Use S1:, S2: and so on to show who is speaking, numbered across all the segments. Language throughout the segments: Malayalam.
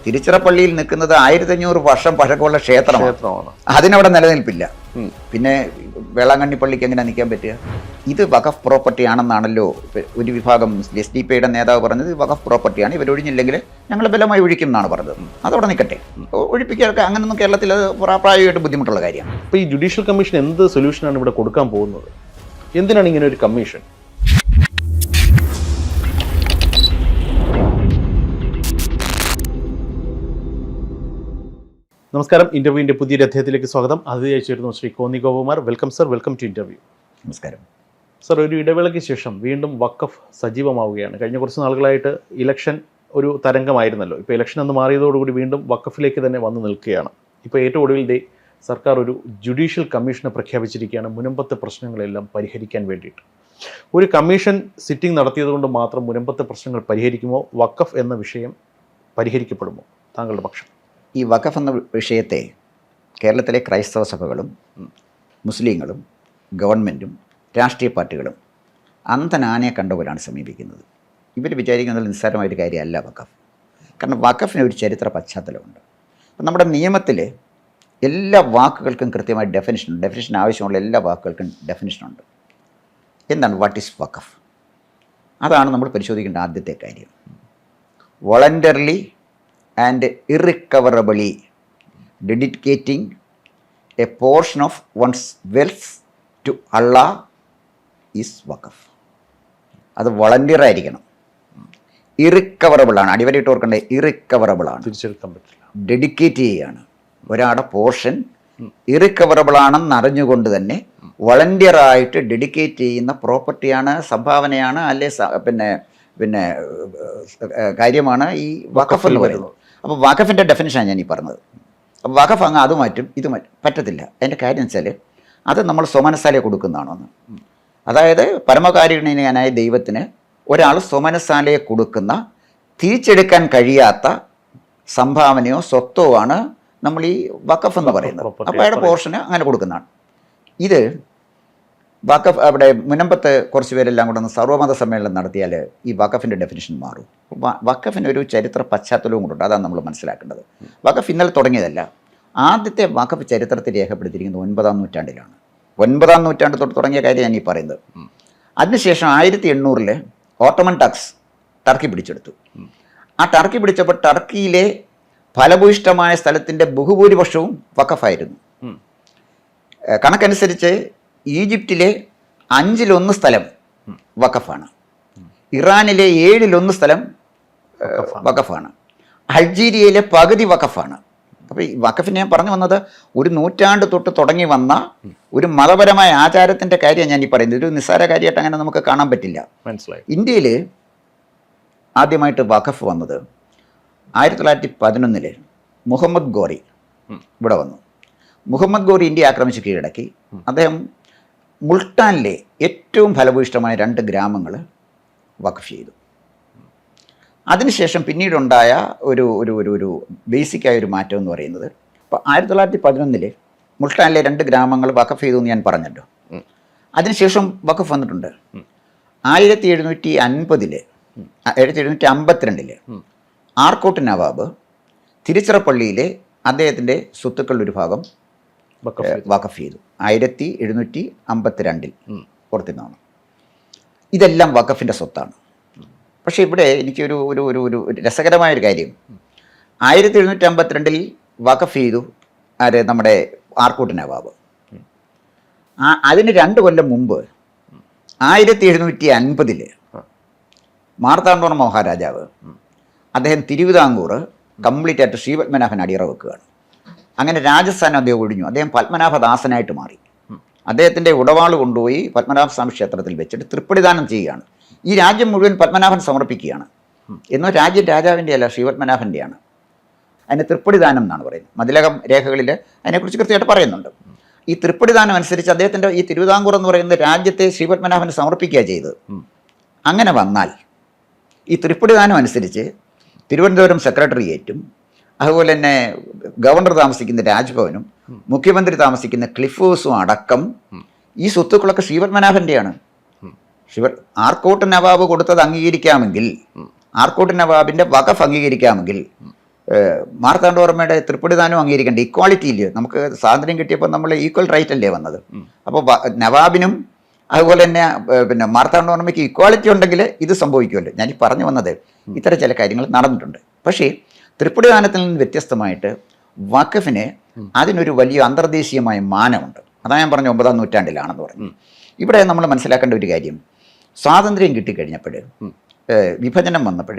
S1: തിരുച്ചിറപ്പള്ളിയിൽ നിൽക്കുന്നത് 1500 വർഷം പഴക്കമുള്ള ക്ഷേത്രമാണ്. അതിനവിടെ നിലനിൽപ്പില്ല. പിന്നെ വേളാങ്കണ്ണി പള്ളിക്ക് എങ്ങനെ നിൽക്കാൻ പറ്റുക? ഇത് വഖഫ് പ്രോപ്പർട്ടി ആണെന്നാണല്ലോ ഒരു വിഭാഗം SDP നേതാവ് പറഞ്ഞത്. വഖഫ് പ്രോപ്പർട്ടിയാണ്, ഇവരൊഴിഞ്ഞില്ലെങ്കിൽ ഞങ്ങൾ ബലമായി ഒഴിക്കും എന്നാണ് പറഞ്ഞത്. അതവിടെ നിൽക്കട്ടെ. ഒഴിപ്പിക്കാനൊക്കെ അങ്ങനെയൊന്നും കേരളത്തിൽ അത് പ്രായോഗികമായിട്ട് ബുദ്ധിമുട്ടുള്ള കാര്യമാണ്.
S2: അപ്പോൾ ഈ ജുഡീഷ്യൽ കമ്മീഷൻ എന്ത് സൊല്യൂഷനാണ് ഇവിടെ കൊടുക്കാൻ പോകുന്നത്? എന്തിനാണ് ഇങ്ങനെ ഒരു കമ്മീഷൻ? നമസ്കാരം. ഇന്റർവ്യൂവിൻ്റെ പുതിയൊരു അധ്യായത്തിലേക്ക് സ്വാഗതം. അതിഥിയായിരുന്നു Shri Konni Gopakumar. Welcome sir, welcome to interview.
S1: നമസ്കാരം
S2: സർ. ഒരു ഇടവേളയ്ക്ക് ശേഷം വീണ്ടും വഖഫ് സജീവമാവുകയാണ്. കഴിഞ്ഞ കുറച്ച് നാളുകളായിട്ട് ഇലക്ഷൻ ഒരു തരംഗമായിരുന്നല്ലോ. ഇപ്പോൾ ഇലക്ഷൻ എന്ന് മാറിയതോടുകൂടി വീണ്ടും വഖഫിലേക്ക് തന്നെ വന്നു നിൽക്കുകയാണ്. ഇപ്പോൾ ഏറ്റവും ഒടുവിൽ സർക്കാർ ഒരു ജുഡീഷ്യൽ കമ്മീഷനെ പ്രഖ്യാപിച്ചിരിക്കുകയാണ് മുനമ്പത്തെ പ്രശ്നങ്ങളെല്ലാം പരിഹരിക്കാൻ വേണ്ടിയിട്ട്. ഒരു കമ്മീഷൻ സിറ്റിംഗ് നടത്തിയതുകൊണ്ട് മാത്രം മുനമ്പത്തെ പ്രശ്നങ്ങൾ പരിഹരിക്കുമോ? വഖഫ് എന്ന വിഷയം പരിഹരിക്കപ്പെടുമോ? താങ്കളുടെ പക്ഷം.
S1: ഈ വഖഫ് എന്ന വിഷയത്തെ കേരളത്തിലെ ക്രൈസ്തവ സഭകളും മുസ്ലിങ്ങളും ഗവൺമെൻറ്റും രാഷ്ട്രീയ പാർട്ടികളും അന്ധനാനയെ കണ്ടുപോലാണ് സമീപിക്കുന്നത്. ഇവർ വിചാരിക്കുന്നത് നിസ്സാരമായൊരു കാര്യമല്ല വഖഫ്. കാരണം വഖഫിന് ഒരു ചരിത്ര പശ്ചാത്തലമുണ്ട്. അപ്പം നമ്മുടെ നിയമത്തിൽ എല്ലാ വാക്കുകൾക്കും കൃത്യമായി ഡെഫിനിഷൻ ആവശ്യമുള്ള എല്ലാ വാക്കുകൾക്കും ഡെഫിനിഷനുണ്ട്. എന്താണ് വാട്ട് ഈസ് വഖഫ്? അതാണ് നമ്മൾ പരിശോധിക്കേണ്ട ആദ്യത്തെ കാര്യം. Voluntarily and irrecoverably dedicating a portion of one's wealth to Allah is waqf. അത് വോളണ്ടിയറായിരിക്കണം. ഇറിക്കവറബിളാണ്, അടിവരയിട്ട് ഓർക്കേണ്ടത് ഇറിക്കവറബിളാണ്,
S2: തിരിച്ചെടുക്കാൻ പറ്റില്ല.
S1: ഡെഡിക്കേറ്റ് ചെയ്യുകയാണ്. ഒരാളുടെ പോർഷൻ ഇറിക്കവറബിളാണെന്ന് അറിഞ്ഞുകൊണ്ട് തന്നെ വോളണ്ടിയറായിട്ട് ഡെഡിക്കേറ്റ് ചെയ്യുന്ന പ്രോപ്പർട്ടിയാണ്, സംഭാവനയാണ്, അല്ലെ പിന്നെ കാര്യമാണ് ഈ വഖഫ് എന്ന് പറയുന്നത്. അപ്പോൾ വഖഫിൻ്റെ ഡെഫിനിഷനാണ് ഞാൻ ഈ പറഞ്ഞത്. അപ്പോൾ വഖഫ് അങ്ങ് അത് മാറ്റും ഇത് മാറ്റും പറ്റത്തില്ല. അതിൻ്റെ കാര്യം വെച്ചാൽ അത് നമ്മൾ സ്വമനസാലെ കൊടുക്കുന്നതാണെന്ന്. അതായത് പരമകാരുണ്യനായ ദൈവത്തിന് ഒരാൾ സ്വമനസാലയെ കൊടുക്കുന്ന, തിരിച്ചെടുക്കാൻ കഴിയാത്ത സംഭാവനയോ സ്വത്തോ ആണ് നമ്മൾ ഈ വഖഫ് എന്ന് പറയുന്നത്. അപ്പോൾ അയാളുടെ പോർഷന് അങ്ങനെ കൊടുക്കുന്നതാണ്. ഇത് വഖഫ് അവിടെ മുനമ്പത്ത് കുറച്ച് പേരെല്ലാം കൂടെ ഒന്ന് സർവ്വമത സമ്മേളനം നടത്തിയാൽ ഈ വഖഫിൻ്റെ ഡെഫിനിഷൻ മാറും. വഖഫിനൊരു ചരിത്ര പശ്ചാത്തലവും കൊണ്ടുണ്ട്. അതാണ് നമ്മൾ മനസ്സിലാക്കേണ്ടത്. വഖഫ് ഇന്നലെ തുടങ്ങിയതല്ല. ആദ്യത്തെ വഖഫ് ചരിത്രത്തിൽ രേഖപ്പെടുത്തിയിരിക്കുന്നത് 9-ാം നൂറ്റാണ്ടിലാണ്. 9-ാം നൂറ്റാണ്ട് തൊട്ട് തുടങ്ങിയ കാര്യം ഞാൻ ഈ പറയുന്നത്. അതിനുശേഷം 1800 ഓട്ടോമൻ ടർക്കി പിടിച്ചെടുത്തു. ആ ടർക്കി പിടിച്ചപ്പോൾ ടർക്കിയിലെ ഫലഭൂയിഷ്ടമായ സ്ഥലത്തിൻ്റെ ബഹുഭൂരിപക്ഷവും വഖഫായിരുന്നു. കണക്കനുസരിച്ച് ഈജിപ്തിലെ 1/5 സ്ഥലം വഖഫാണ്. ഇറാനിലെ 1/7 സ്ഥലം വഖഫാണ്. അൾജീരിയയിലെ പകുതി വഖഫാണ്. അപ്പോൾ ഈ വഖഫിന് ഞാൻ പറഞ്ഞു വന്നത് ഒരു നൂറ്റാണ്ട് തൊട്ട് തുടങ്ങി വന്ന ഒരു മതപരമായ ആചാരത്തിൻ്റെ കാര്യമാണ് ഞാൻ ഈ പറയുന്നത്. ഒരു നിസ്സാര കാര്യമായിട്ട് അങ്ങനെ നമുക്ക് കാണാൻ പറ്റില്ല.
S2: മനസ്സിലായി.
S1: ഇന്ത്യയിൽ ആദ്യമായിട്ട് വഖഫ് വന്നത് 1911 മുഹമ്മദ് ഗോറി ഇവിടെ വന്നു. മുഹമ്മദ് ഗോറി ഇന്ത്യ ആക്രമിച്ച് കീഴടക്കി. അദ്ദേഹം മുൾട്ടാനിലെ ഏറ്റവും ഫലഭൂയിഷ്ടമായ 2 ഗ്രാമങ്ങൾ വഖഫ് ചെയ്തു. അതിനുശേഷം പിന്നീടുണ്ടായ ഒരു ഒരു ഒരു ഒരു ബേസിക്കായ ഒരു മാറ്റം എന്ന് പറയുന്നത്, ഇപ്പോൾ 1911 മുൾട്ടാനിലെ 2 ഗ്രാമങ്ങൾ വഖഫ് ചെയ്തു എന്ന് ഞാൻ പറഞ്ഞല്ലോ. അതിനുശേഷം വഖഫ് വന്നിട്ടുണ്ട്. 1752 ആർക്കോട്ട് നവാബ് തിരുച്ചിറപ്പള്ളിയിലെ അദ്ദേഹത്തിൻ്റെ സ്വത്തുക്കളുടെ ഒരു ഭാഗം വഖഫ് ചെയ്തു. 1752 പുറത്തുനിന്നാണ്. ഇതെല്ലാം വഖഫിൻ്റെ സ്വത്താണ്. പക്ഷേ ഇവിടെ എനിക്കൊരു ഒരു ഒരു ഒരു രസകരമായൊരു കാര്യം, 1752 വഖഫ് ചെയ്തു ആര്? നമ്മുടെ ആർക്കോട്ട് നവാബ്. അതിന് 2 കൊല്ലം മുമ്പ് 1750 മാർത്താണ്ഡവർമ്മ മഹാരാജാവ് അദ്ദേഹം തിരുവിതാംകൂർ കംപ്ലീറ്റ് ആയിട്ട് ശ്രീപത്മനാഭൻ അടിയറ വെക്കുകയാണ്. അങ്ങനെ രാജസ്ഥാൻ അദ്ദേഹം ഒഴിഞ്ഞു. അദ്ദേഹം പത്മനാഭദാസനായിട്ട് മാറി. അദ്ദേഹത്തിൻ്റെ ഉടവാൾ കൊണ്ടുപോയി പത്മനാഭസ്വാമി ക്ഷേത്രത്തിൽ വെച്ചിട്ട് തൃപ്പടിദാനം ചെയ്യുകയാണ്. ഈ രാജ്യം മുഴുവൻ പത്മനാഭൻ സമർപ്പിക്കുകയാണ്. എന്നോ രാജ്യം രാജാവിൻ്റെ അല്ല, ശ്രീപത്മനാഭൻ്റെയാണ്. അതിന് തൃപ്പടിദാനം എന്നാണ് പറയുന്നത്. മതിലകം രേഖകളിൽ അതിനെക്കുറിച്ച് കൃത്യമായിട്ട് പറയുന്നുണ്ട്. ഈ തൃപ്പടിദാനം അനുസരിച്ച് അദ്ദേഹത്തിൻ്റെ ഈ തിരുവിതാംകൂർ എന്ന് പറയുന്ന രാജ്യത്തെ ശ്രീപത്മനാഭന് സമർപ്പിക്കുക ചെയ്തത്. അങ്ങനെ വന്നാൽ ഈ തൃപ്പടിദാനം അനുസരിച്ച് തിരുവനന്തപുരം സെക്രട്ടേറിയറ്റും അതുപോലെ തന്നെ ഗവർണർ താമസിക്കുന്ന രാജ്ഭവനും മുഖ്യമന്ത്രി താമസിക്കുന്ന ക്ലിഫ് ഹൗസും അടക്കം ഈ സ്വത്തുക്കളൊക്കെ ശ്രീപത്മനാഭൻ്റെയാണ്. ആർക്കോട്ട് നവാബ് കൊടുത്തത് അംഗീകരിക്കാമെങ്കിൽ, ആർക്കോട്ട് നവാബിൻ്റെ വഖഫ് അംഗീകരിക്കാമെങ്കിൽ മാർത്താണ്ഡവർമ്മയുടെ തൃപ്പടിദാനം അംഗീകരിക്കേണ്ട ഇക്വാളിറ്റി ഇല്ലയോ? നമുക്ക് സ്വാതന്ത്ര്യം കിട്ടിയപ്പോൾ നമ്മൾ ഈക്വൽ റൈറ്റ് അല്ലേ വന്നത്? അപ്പോൾ നവാബിനും അതുപോലെ തന്നെ പിന്നെ മാർത്താണ്ഡവർമ്മയ്ക്ക് ഇക്വാളിറ്റി ഉണ്ടെങ്കിൽ ഇത് സംഭവിക്കുമല്ലോ. ഞാൻ ഈ പറഞ്ഞു വന്നത് ഇത്തരം ചില കാര്യങ്ങൾ നടന്നിട്ടുണ്ട്. പക്ഷേ തൃപ്പടിദാനത്തിൽ നിന്ന് വ്യത്യസ്തമായിട്ട് വഖഫിന് അതിനൊരു വലിയ അന്തർദേശീയമായ മാനമുണ്ട്. അതാ ഞാൻ പറഞ്ഞ 9-ാം നൂറ്റാണ്ടിലാണെന്ന് പറഞ്ഞു. ഇവിടെ നമ്മൾ മനസ്സിലാക്കേണ്ട ഒരു കാര്യം, സ്വാതന്ത്ര്യം കിട്ടിക്കഴിഞ്ഞപ്പോൾ വിഭജനം വന്നപ്പോൾ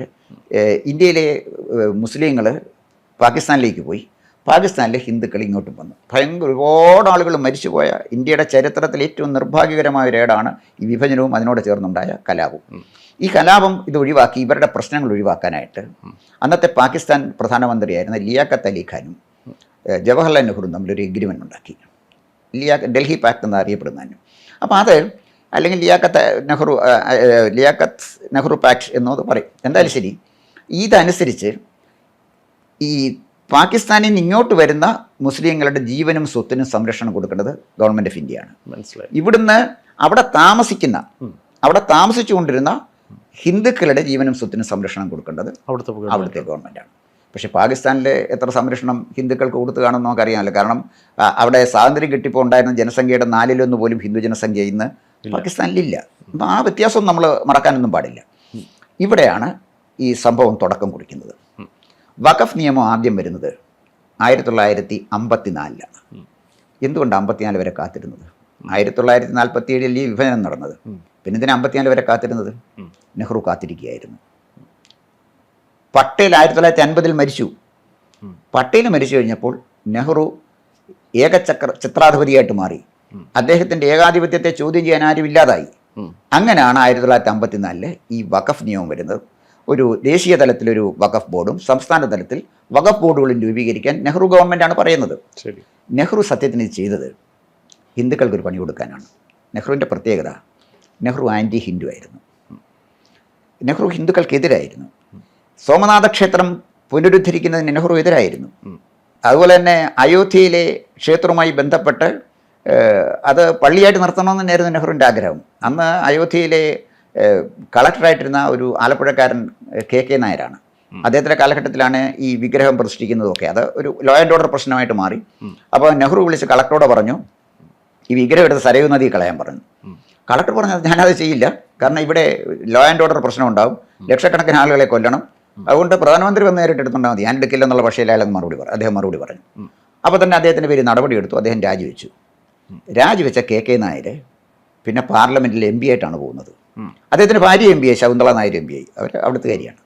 S1: ഇന്ത്യയിലെ മുസ്ലിങ്ങൾ പാകിസ്ഥാനിലേക്ക് പോയി, പാകിസ്ഥാനിലെ ഹിന്ദുക്കൾ ഇങ്ങോട്ടും വന്നു. ഒരുപാട് ആളുകൾ മരിച്ചുപോയ ഇന്ത്യയുടെ ചരിത്രത്തിൽ ഏറ്റവും നിർഭാഗ്യകരമായ ഒരേടാണ് ഈ വിഭജനവും അതിനോട് ചേർന്നുണ്ടായ കലാപവും. ഈ കലാപം ഇത് ഒഴിവാക്കി ഇവരുടെ പ്രശ്നങ്ങൾ ഒഴിവാക്കാനായിട്ട് അന്നത്തെ പാകിസ്ഥാൻ പ്രധാനമന്ത്രിയായിരുന്ന ലിയാഖത്ത് അലി ഖാനും ജവഹർലാൽ നെഹ്റുവും തമ്മിലൊരു എഗ്രിമെൻ്റ് ഉണ്ടാക്കി, ഡൽഹി പാക്ട് എന്ന് അറിയപ്പെടുന്നതിന്. അപ്പോൾ അത് അല്ലെങ്കിൽ ലിയാഖത്ത് നെഹ്റു പാക്ട് എന്നത് പറയും. എന്തായാലും ശരി, ഇതനുസരിച്ച് ഈ പാകിസ്ഥാനിൽ നിന്ന് ഇങ്ങോട്ട് വരുന്ന മുസ്ലിങ്ങളുടെ ജീവനും സ്വത്തിനും സംരക്ഷണം കൊടുക്കേണ്ടത് ഗവൺമെൻറ് ഓഫ് ഇന്ത്യയാണ്. മനസ്സിലായി. ഇവിടുന്ന് അവിടെ താമസിച്ചുകൊണ്ടിരുന്ന ഹിന്ദുക്കളുടെ ജീവനും സ്വത്തിനും സംരക്ഷണം കൊടുക്കേണ്ടത് അവിടുത്തെ ഗവൺമെൻറ്റാണ്. പക്ഷേ പാകിസ്ഥാനിൽ എത്ര സംരക്ഷണം ഹിന്ദുക്കൾക്ക് കൊടുത്തു കാണുമെന്ന് നമുക്കറിയാമല്ലോ. കാരണം അവിടെ സ്വാതന്ത്ര്യം കിട്ടിയപ്പോൾ ഉണ്ടായിരുന്ന ജനസംഖ്യയുടെ 1/4 പോലും ഹിന്ദു ജനസംഖ്യ ഇന്ന് പാകിസ്ഥാനിലില്ല. അപ്പം ആ വ്യത്യാസം നമ്മൾ മറക്കാനൊന്നും പാടില്ല. ഇവിടെയാണ് ഈ സംഭവം തുടക്കം കുറിക്കുന്നത്. വഖഫ് നിയമം ആദ്യം വരുന്നത് 1954-ലാണ്. എന്തുകൊണ്ട് 54 വരെ കാത്തിരുന്നത്? 1947 ഈ വിഭജനം നടന്നത്. പിന്നെ ഇതിന് 54 വരെ കാത്തിരുന്നത്? നെഹ്റു കാത്തിരിക്കുകയായിരുന്നു. പട്ടേൽ 1950 മരിച്ചു. പട്ടേൽ മരിച്ചു കഴിഞ്ഞപ്പോൾ നെഹ്റു ചിത്രാധിപതിയായിട്ട് മാറി. അദ്ദേഹത്തിൻ്റെ ഏകാധിപത്യത്തെ ചോദ്യം ചെയ്യാൻ ആരും ഇല്ലാതായി. അങ്ങനെയാണ് 1954 ഈ വഖഫ് നിയമം വരുന്നത്. ഒരു ദേശീയ തലത്തിലൊരു വഖഫ് ബോർഡും സംസ്ഥാന തലത്തിൽ വഖഫ് ബോർഡുകളും രൂപീകരിക്കാൻ നെഹ്റു ഗവൺമെൻറ്റാണ് പറയുന്നത്. നെഹ്റു സത്യത്തിന് ഇത് ചെയ്തത് ഹിന്ദുക്കൾക്കൊരു പണി കൊടുക്കാനാണ്. നെഹ്റുവിൻ്റെ പ്രത്യേകത, നെഹ്റു ആൻറ്റി ഹിന്ദു ആയിരുന്നു. നെഹ്റു ഹിന്ദുക്കൾക്കെതിരായിരുന്നു. സോമനാഥ ക്ഷേത്രം പുനരുദ്ധരിക്കുന്നതിന് നെഹ്റു എതിരായിരുന്നു. അതുപോലെ തന്നെ അയോധ്യയിലെ ക്ഷേത്രവുമായി ബന്ധപ്പെട്ട് അത് പള്ളിയായിട്ട് നിർത്തണമെന്ന് തന്നെയായിരുന്നു നെഹ്റുവിൻ്റെ ആഗ്രഹം. അന്ന് അയോധ്യയിലെ കളക്ടറായിട്ടിരുന്ന ഒരു ആലപ്പുഴക്കാരൻ KK നായരാണ്. അദ്ദേഹത്തിൻ്റെ കാലഘട്ടത്തിലാണ് ഈ വിഗ്രഹം പ്രതിഷ്ഠിക്കുന്നതൊക്കെ. അത് ഒരു ലോ ആൻഡ് ഓർഡർ പ്രശ്നമായിട്ട് മാറി. അപ്പോൾ നെഹ്റു വിളിച്ച് കളക്ടറോട് പറഞ്ഞു, ഈ വിഗ്രഹം എടുത്ത് സരയൂ നദി കളയാൻ പറഞ്ഞു. കളക്ടർ പറഞ്ഞത് ഞാനത് ചെയ്യില്ല, കാരണം ഇവിടെ ലോ ആൻഡ് ഓർഡർ പ്രശ്നം ഉണ്ടാവും, ലക്ഷക്കണക്കിന് ആളുകളെ കൊല്ലണം, അതുകൊണ്ട് പ്രധാനമന്ത്രി വന്ന് നേരിട്ട് എടുത്തുകൊണ്ടാൽ മതി, ഞാൻ എടുക്കില്ലെന്നുള്ള പക്ഷേ അദ്ദേഹം മറുപടി പറഞ്ഞു. അപ്പോൾ തന്നെ അദ്ദേഹത്തിൻ്റെ പേര് നടപടിയെടുത്തു. അദ്ദേഹം രാജിവെച്ചു. രാജിവെച്ച KK നായർ പിന്നെ പാർലമെൻറ്റിൽ MP ആയിട്ടാണ് പോകുന്നത്. അദ്ദേഹത്തിൻ്റെ ഭാര്യ MP ആയി, ശകുന്തള നായർ MP ആയി. അവർ അവിടുത്തെ കാര്യമാണ്.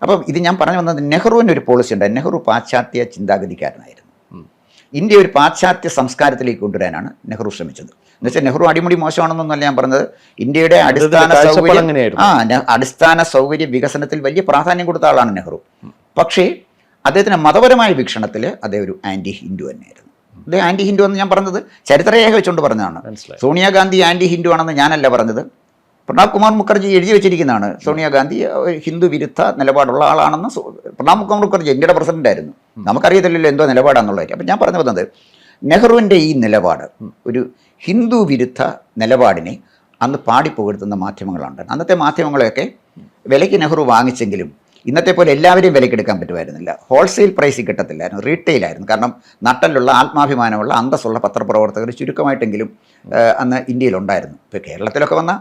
S1: അപ്പം ഇത് ഞാൻ പറഞ്ഞു വന്നത്, നെഹ്റുവിൻ്റെ ഒരു പോളിസി ഉണ്ട്. നെഹ്റു പാശ്ചാത്യ ചിന്താഗതിക്കാരനായിരുന്നു. ഇന്ത്യ ഒരു പാശ്ചാത്യ സംസ്കാരത്തിലേക്ക് കൊണ്ടുവരാനാണ് നെഹ്റു ശ്രമിച്ചത്. എന്നുവെച്ചാൽ നെഹ്റു അടിമുടി മോശമാണെന്നൊന്നല്ല ഞാൻ പറഞ്ഞത്. ഇന്ത്യയുടെ അടിസ്ഥാന സൗകര്യ വികസനത്തിൽ വലിയ പ്രാധാന്യം കൊടുത്ത ആളാണ് നെഹ്റു. പക്ഷേ അദ്ദേഹത്തിന് മതപരമായ വീക്ഷണത്തിൽ അദ്ദേഹം ഒരു ആൻറ്റി ഹിന്ദു തന്നെയായിരുന്നു. അദ്ദേഹം ആൻറ്റി ഹിന്ദു എന്ന് ഞാൻ പറഞ്ഞത് ചരിത്രരേഖ വെച്ചുകൊണ്ട് പറഞ്ഞതാണ്. സോണിയാഗാന്ധി ആൻറ്റി ഹിന്ദു ആണെന്ന് ഞാനല്ല പറഞ്ഞത്. പ്രണബ് കുമാർ മുഖർജി എഴുതി വെച്ചിരിക്കുന്നതാണ്. സോണിയാഗാന്ധി ഹിന്ദു വിരുദ്ധ നിലപാടുള്ള ആളാണെന്ന്. പ്രണബ് കുമാർ മുഖർജി ഇന്ത്യയുടെ പ്രസിഡൻ്റായിരുന്നു. നമുക്കറിയത്തില്ലല്ലോ എന്തോ നിലപാടാണെന്നുള്ളത്. അപ്പം ഞാൻ പറഞ്ഞു വന്നത്, നെഹ്റുവിൻ്റെ ഈ നിലപാട്, ഒരു ഹിന്ദു വിരുദ്ധ നിലപാടിനെ അന്ന് പാടിപ്പുകഴ്ത്തുന്ന മാധ്യമങ്ങളുണ്ട്. അന്നത്തെ മാധ്യമങ്ങളെയൊക്കെ വിലയ്ക്ക് നെഹ്റു വാങ്ങിച്ചെങ്കിലും ഇന്നത്തെ പോലെ എല്ലാവരെയും വിലക്കെടുക്കാൻ പറ്റുമായിരുന്നില്ല. ഹോൾസെയിൽ പ്രൈസിൽ കിട്ടത്തില്ലായിരുന്നു, റീറ്റെയിലായിരുന്നു. കാരണം നട്ടലുള്ള ആത്മാഭിമാനമുള്ള അന്തസ്സുള്ള പത്രപ്രവർത്തകർ ചുരുക്കമായിട്ടെങ്കിലും അന്ന് ഇന്ത്യയിലുണ്ടായിരുന്നു. ഇപ്പോൾ കേരളത്തിലൊക്കെ വന്ന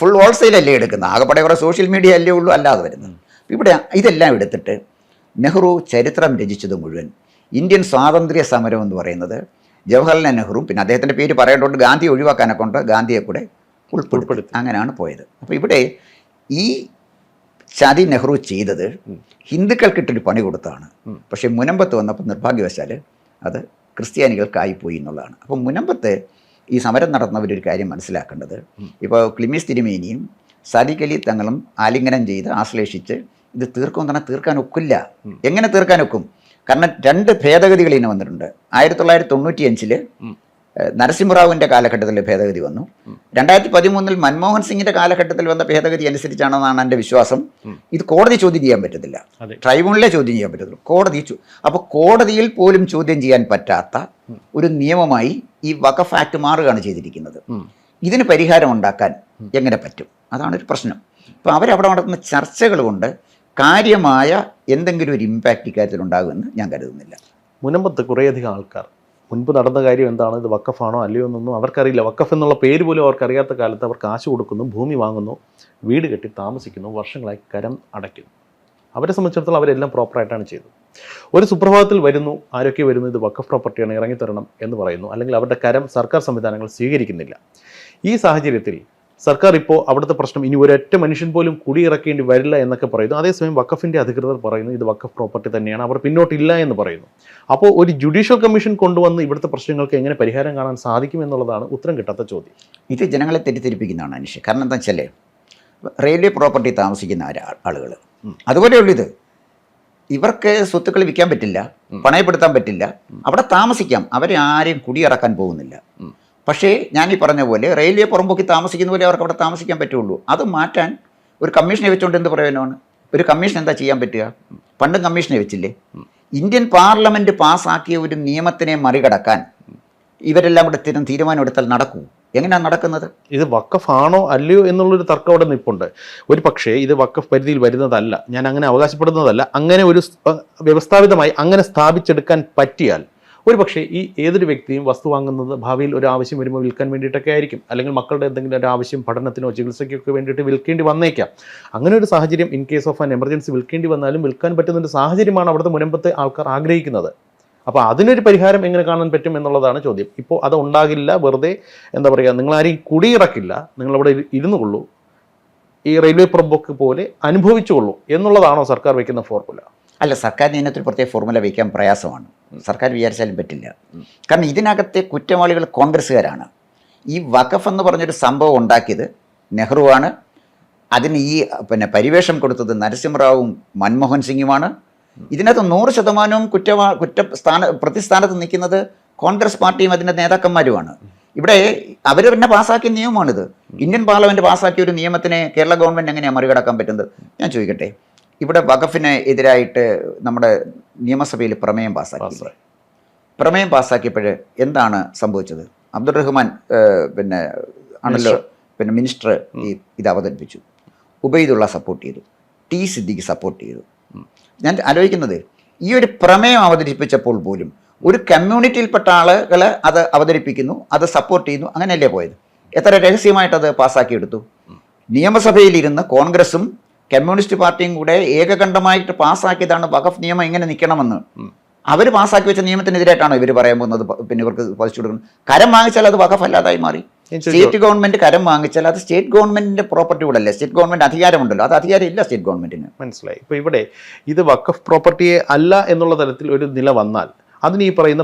S1: ഫുൾ ഹോൾസെയിലല്ലേ എടുക്കുന്നത്, ആകെപ്പാടെ കുറേ സോഷ്യൽ മീഡിയ അല്ലേ ഉള്ളൂ അല്ലാതെ വരുന്നത്. ഇവിടെ ഇതെല്ലാം എടുത്തിട്ട് നെഹ്റു ചരിത്രം രചിച്ചത് മുഴുവൻ ഇന്ത്യൻ സ്വാതന്ത്ര്യ സമരം എന്ന് പറയുന്നത് ജവഹർലാൽ നെഹ്റുവും പിന്നെ അദ്ദേഹത്തിൻ്റെ പേര് പറയേണ്ടതുകൊണ്ട് ഗാന്ധിയെ ഒഴിവാക്കാനെ കൊണ്ട് ഗാന്ധിയെ കൂടെ ഉൾപ്പെടുത്തി അങ്ങനെയാണ് പോയത്. അപ്പോൾ ഇവിടെ ഈ ചതി നെഹ്റു ചെയ്തത് ഹിന്ദുക്കൾക്കിട്ടൊരു പണി കൊടുത്താണ്. പക്ഷേ മുനമ്പത്ത് വന്നപ്പോൾ നിർഭാഗ്യവശാൽ അത് ക്രിസ്ത്യാനികൾക്കായിപ്പോയി എന്നുള്ളതാണ്. അപ്പം മുനമ്പത്ത് ഈ സമരം നടത്തുന്നവരൊരു കാര്യം മനസ്സിലാക്കേണ്ടത്, ഇപ്പോൾ ക്ലിമീസ് തിരുമേനിയും സാദിഖ് അലി തങ്ങളും ആലിംഗനം ചെയ്ത് ആശ്ലേഷിച്ച് ഇത് തീർക്കുമെന്ന് പറഞ്ഞാൽ തീർക്കാൻ ഒക്കില്ല. എങ്ങനെ തീർക്കാൻ ഒക്കും? കാരണം 2 ഭേദഗതികൾ ഇന്ന് വന്നിട്ടുണ്ട്. 1995 നരസിംഹറാവുവിൻ്റെ കാലഘട്ടത്തിൽ ഭേദഗതി വന്നു. 2013 മൻമോഹൻ സിംഗിൻ്റെ കാലഘട്ടത്തിൽ വന്ന ഭേദഗതി അനുസരിച്ചാണെന്നാണ് എൻ്റെ വിശ്വാസം. ഇത് കോടതി ചോദ്യം ചെയ്യാൻ പറ്റത്തില്ല, ട്രൈബ്യൂണലിലെ ചോദ്യം ചെയ്യാൻ പറ്റത്തുള്ളൂ. അപ്പോൾ കോടതിയിൽ പോലും ചോദ്യം ചെയ്യാൻ പറ്റാത്ത ഒരു നിയമമായി ഈ വഖഫ് ആക്ട് മാറുകയാണ് ചെയ്തിരിക്കുന്നത്. ഇതിന് പരിഹാരം ഉണ്ടാക്കാൻ എങ്ങനെ പറ്റും? അതാണ് ഒരു പ്രശ്നം. അപ്പോൾ അവരവിടെ നടത്തുന്ന ചർച്ചകൾ കൊണ്ട് കാര്യമായ എന്തെങ്കിലും ഒരു ഇമ്പാക്റ്റ് ഇക്കാര്യത്തിൽ ഉണ്ടാകുമെന്ന് ഞാൻ കരുതുന്നില്ല.
S2: മുനമ്പത്ത് കുറേയധികം ആൾക്കാർ മുൻപ് നടന്ന കാര്യം എന്താണ്, ഇത് വക്കഫാണോ അല്ലയോ എന്നൊന്നും അവർക്കറിയില്ല. വക്കഫ് എന്നുള്ള പേര് പോലും അവർക്കറിയാത്ത കാലത്ത് അവർ കാശ് കൊടുക്കുന്നു, ഭൂമി വാങ്ങുന്നു, വീട് കെട്ടി താമസിക്കുന്നു, വർഷങ്ങളായി കരം അടയ്ക്കുന്നു. അവരെ സംബന്ധിച്ചിടത്തോളം അവരെല്ലാം പ്രോപ്പറായിട്ടാണ് ചെയ്തത്. ഒരു സുപ്രഭാതത്തിൽ വരുന്നു, ആരൊക്കെ വരുന്നു, ഇത് വക്കഫ് പ്രോപ്പർട്ടിയാണ്, ഇറങ്ങിത്തരണം എന്ന് പറയുന്നു, അല്ലെങ്കിൽ അവരുടെ കരം സർക്കാർ സംവിധാനങ്ങൾ സ്വീകരിക്കുന്നില്ല. ഈ സാഹചര്യത്തിൽ സർക്കാർ ഇപ്പോൾ അവിടുത്തെ പ്രശ്നം ഇനി ഒരൊറ്റ മനുഷ്യൻ പോലും കുടിയിറക്കേണ്ടി വരില്ല എന്നൊക്കെ പറയുന്നു. അതേസമയം വക്കഫിൻ്റെ അധികൃതർ പറയുന്നു ഇത് വക്കഫ് പ്രോപ്പർട്ടി തന്നെയാണ്, അവർ പിന്നോട്ടില്ല എന്ന് പറയുന്നു. അപ്പോൾ ഒരു ജുഡീഷ്യൽ കമ്മീഷൻ കൊണ്ടുവന്ന് ഇവിടുത്തെ പ്രശ്നങ്ങൾക്ക് എങ്ങനെ പരിഹാരം കാണാൻ സാധിക്കും എന്നുള്ളതാണ് ഉത്തരം കിട്ടാത്ത ചോദ്യം.
S1: ഇത് ജനങ്ങളെ തെറ്റിദ്ധരിപ്പിക്കുന്നതാണ് അനുഷ്യ. കാരണം എന്താ വെച്ചാൽ റെയിൽവേ പ്രോപ്പർട്ടി താമസിക്കുന്ന ആളുകൾ അതുപോലെയുള്ളൂ ഇത്. ഇവർക്ക് സ്വത്തുക്കൾ വിൽക്കാൻ പറ്റില്ല, പണയപ്പെടുത്താൻ പറ്റില്ല, അവിടെ താമസിക്കാം, അവരെ ആരെയും കുടിയിറക്കാൻ പോകുന്നില്ല. പക്ഷേ ഞാൻ ഈ പറഞ്ഞ പോലെ റെയിൽവേ പുറമ്പോക്കി താമസിക്കുന്ന പോലെ അവർക്ക് അവിടെ താമസിക്കാൻ പറ്റുള്ളൂ. അത് മാറ്റാൻ ഒരു കമ്മീഷനെ വെച്ചുകൊണ്ട് എന്ത് പ്രയോജനമാണ്? ഒരു കമ്മീഷൻ എന്താ ചെയ്യാൻ പറ്റുക? പണ്ടും കമ്മീഷനെ വെച്ചില്ലേ? ഇന്ത്യൻ പാർലമെൻറ്റ് പാസ്സാക്കിയ ഒരു നിയമത്തിനെ മറികടക്കാൻ ഇവരെല്ലാം കൂടെ തീരുമാനം എടുത്താൽ നടക്കൂ? എങ്ങനെയാണ് നടക്കുന്നത്?
S2: ഇത് വക്കഫ് ആണോ അല്ലയോ എന്നുള്ളൊരു തർക്കം അവിടെ നിൽപ്പുണ്ട്. ഒരു പക്ഷേ ഇത് വക്കഫ് പരിധിയിൽ വരുന്നതല്ല, ഞാൻ അങ്ങനെ അവകാശപ്പെടുന്നതല്ല. അങ്ങനെ ഒരു വ്യവസ്ഥാപിതമായി അങ്ങനെ സ്ഥാപിച്ചെടുക്കാൻ പറ്റിയാൽ ഒരു പക്ഷേ ഈ ഏതൊരു വ്യക്തിയും വസ്തു വാങ്ങുന്നത് ഭാവിയിൽ ഒരു ആവശ്യം വരുമ്പോൾ വിൽക്കാൻ വേണ്ടിയിട്ടൊക്കെ ആയിരിക്കും, അല്ലെങ്കിൽ മക്കളുടെ എന്തെങ്കിലും ഒരു ആവശ്യം പഠനത്തിനോ ചികിത്സയ്ക്കൊക്കെ വേണ്ടിയിട്ട് വിൽക്കേണ്ടി വന്നേക്കാം. അങ്ങനെ ഒരു സാഹചര്യം in case of an emergency വിൽക്കേണ്ടി വന്നാലും വിൽക്കാൻ പറ്റുന്ന ഒരു സാഹചര്യമാണ് അവിടുത്തെ മുനമ്പത്തെ ആൾക്കാർ ആഗ്രഹിക്കുന്നത്. അപ്പോൾ അതിനൊരു പരിഹാരം എങ്ങനെ കാണാൻ പറ്റും എന്നുള്ളതാണ് ചോദ്യം. ഇപ്പോൾ അത് ഉണ്ടാകില്ല, വെറുതെ എന്താ പറയുക, നിങ്ങളാരെയും കുടിയിറക്കില്ല, നിങ്ങളവിടെ ഇരുന്നു കൊള്ളൂ, ഈ റെയിൽവേ പുറമ്പോക്ക് പോലെ അനുഭവിച്ചുകൊള്ളൂ എന്നുള്ളതാണോ സർക്കാർ വയ്ക്കുന്ന ഫോർമുല?
S1: അല്ല, സർക്കാരിന് ഇതിനകത്തൊരു പ്രത്യേക ഫോർമുല വയ്ക്കാൻ പ്രയാസമാണ്. സർക്കാർ വിചാരിച്ചാലും പറ്റില്ല. കാരണം ഇതിനകത്തെ കുറ്റവാളികൾ കോൺഗ്രസ്സുകാരാണ്. ഈ വഖഫ് എന്ന് പറഞ്ഞൊരു സംഭവം ഉണ്ടാക്കിയത് നെഹ്റുവാണ്. അതിന് ഈ പരിവേഷം കൊടുത്തത് നരസിംഹറാവും മൻമോഹൻ സിംഗുമാണ്. ഇതിനകത്ത് 100% പ്രതിസ്ഥാനത്ത് നിൽക്കുന്നത് കോൺഗ്രസ് പാർട്ടിയും അതിൻ്റെ നേതാക്കന്മാരുമാണ്. ഇവിടെ അവർ പിന്നെ പാസ്സാക്കിയ നിയമമാണിത്. ഇന്ത്യൻ പാർലമെൻറ്റ് പാസ്സാക്കിയ ഒരു നിയമത്തിനെ കേരള ഗവൺമെൻറ് എങ്ങനെയാണ് മറികടക്കാൻ പറ്റുന്നത്? ഞാൻ ചോദിക്കട്ടെ, ഇവിടെ വഖഫിന് എതിരായിട്ട് നമ്മുടെ നിയമസഭയിൽ പ്രമേയം പാസ്സാക്കിയപ്പോൾ എന്താണ് സംഭവിച്ചത്? അബ്ദുൾ റഹ്മാൻ ആണല്ലോ മിനിസ്റ്റർ ഇത് അവതരിപ്പിച്ചു. ഉബൈദുള്ള സപ്പോർട്ട് ചെയ്തു, ടി സിദ്ദിഖ് സപ്പോർട്ട് ചെയ്തു. ഞാൻ ആലോചിക്കുന്നത്, ഈ ഒരു പ്രമേയം അവതരിപ്പിച്ചപ്പോൾ പോലും ഒരു കമ്മ്യൂണിറ്റിയിൽപ്പെട്ട ആളുകൾ അത് അവതരിപ്പിക്കുന്നു, അത് സപ്പോർട്ട് ചെയ്യുന്നു, അങ്ങനെയല്ലേ പോയത്? എത്ര രഹസ്യമായിട്ടത് പാസ്സാക്കിയെടുത്തു. നിയമസഭയിലിരുന്ന് കോൺഗ്രസും കമ്മ്യൂണിസ്റ്റ് പാർട്ടിയും കൂടെ ഏകകണ്ഠമായിട്ട് പാസ്സാക്കിയതാണ് വഖഫ് നിയമം എങ്ങനെ നിൽക്കണമെന്ന്. അവർ പാസ്സാക്കി വെച്ച നിയമത്തിനെതിരായിട്ടാണോ ഇവർ പറയാൻ പോകുന്നത്? പിന്നെ ഇവർക്ക് പതിച്ചു കൊടുക്കണം. കരം വാങ്ങിച്ചാൽ അത് വഖഫ് അല്ലാതായി മാറി. സ്റ്റേറ്റ് ഗവൺമെന്റ് കരം വാങ്ങിച്ചാൽ അത് സ്റ്റേറ്റ് ഗവൺമെന്റിന്റെ പ്രോപ്പർട്ടി കൂടെ അല്ലേ? സ്റ്റേറ്റ് ഗവൺമെന്റ് അധികാരമുണ്ടല്ലോ, അത് അധികാരം ഇല്ല സ്റ്റേറ്റ് ഗവൺമെന്റിന്.
S2: മനസ്സിലായി. ഇപ്പോൾ ഇവിടെ ഇത് വഖഫ് പ്രോപ്പർട്ടിയെ അല്ല എന്നുള്ള തരത്തിൽ ഒരു നില വന്നാൽ അതിന് ഈ പറയുന്ന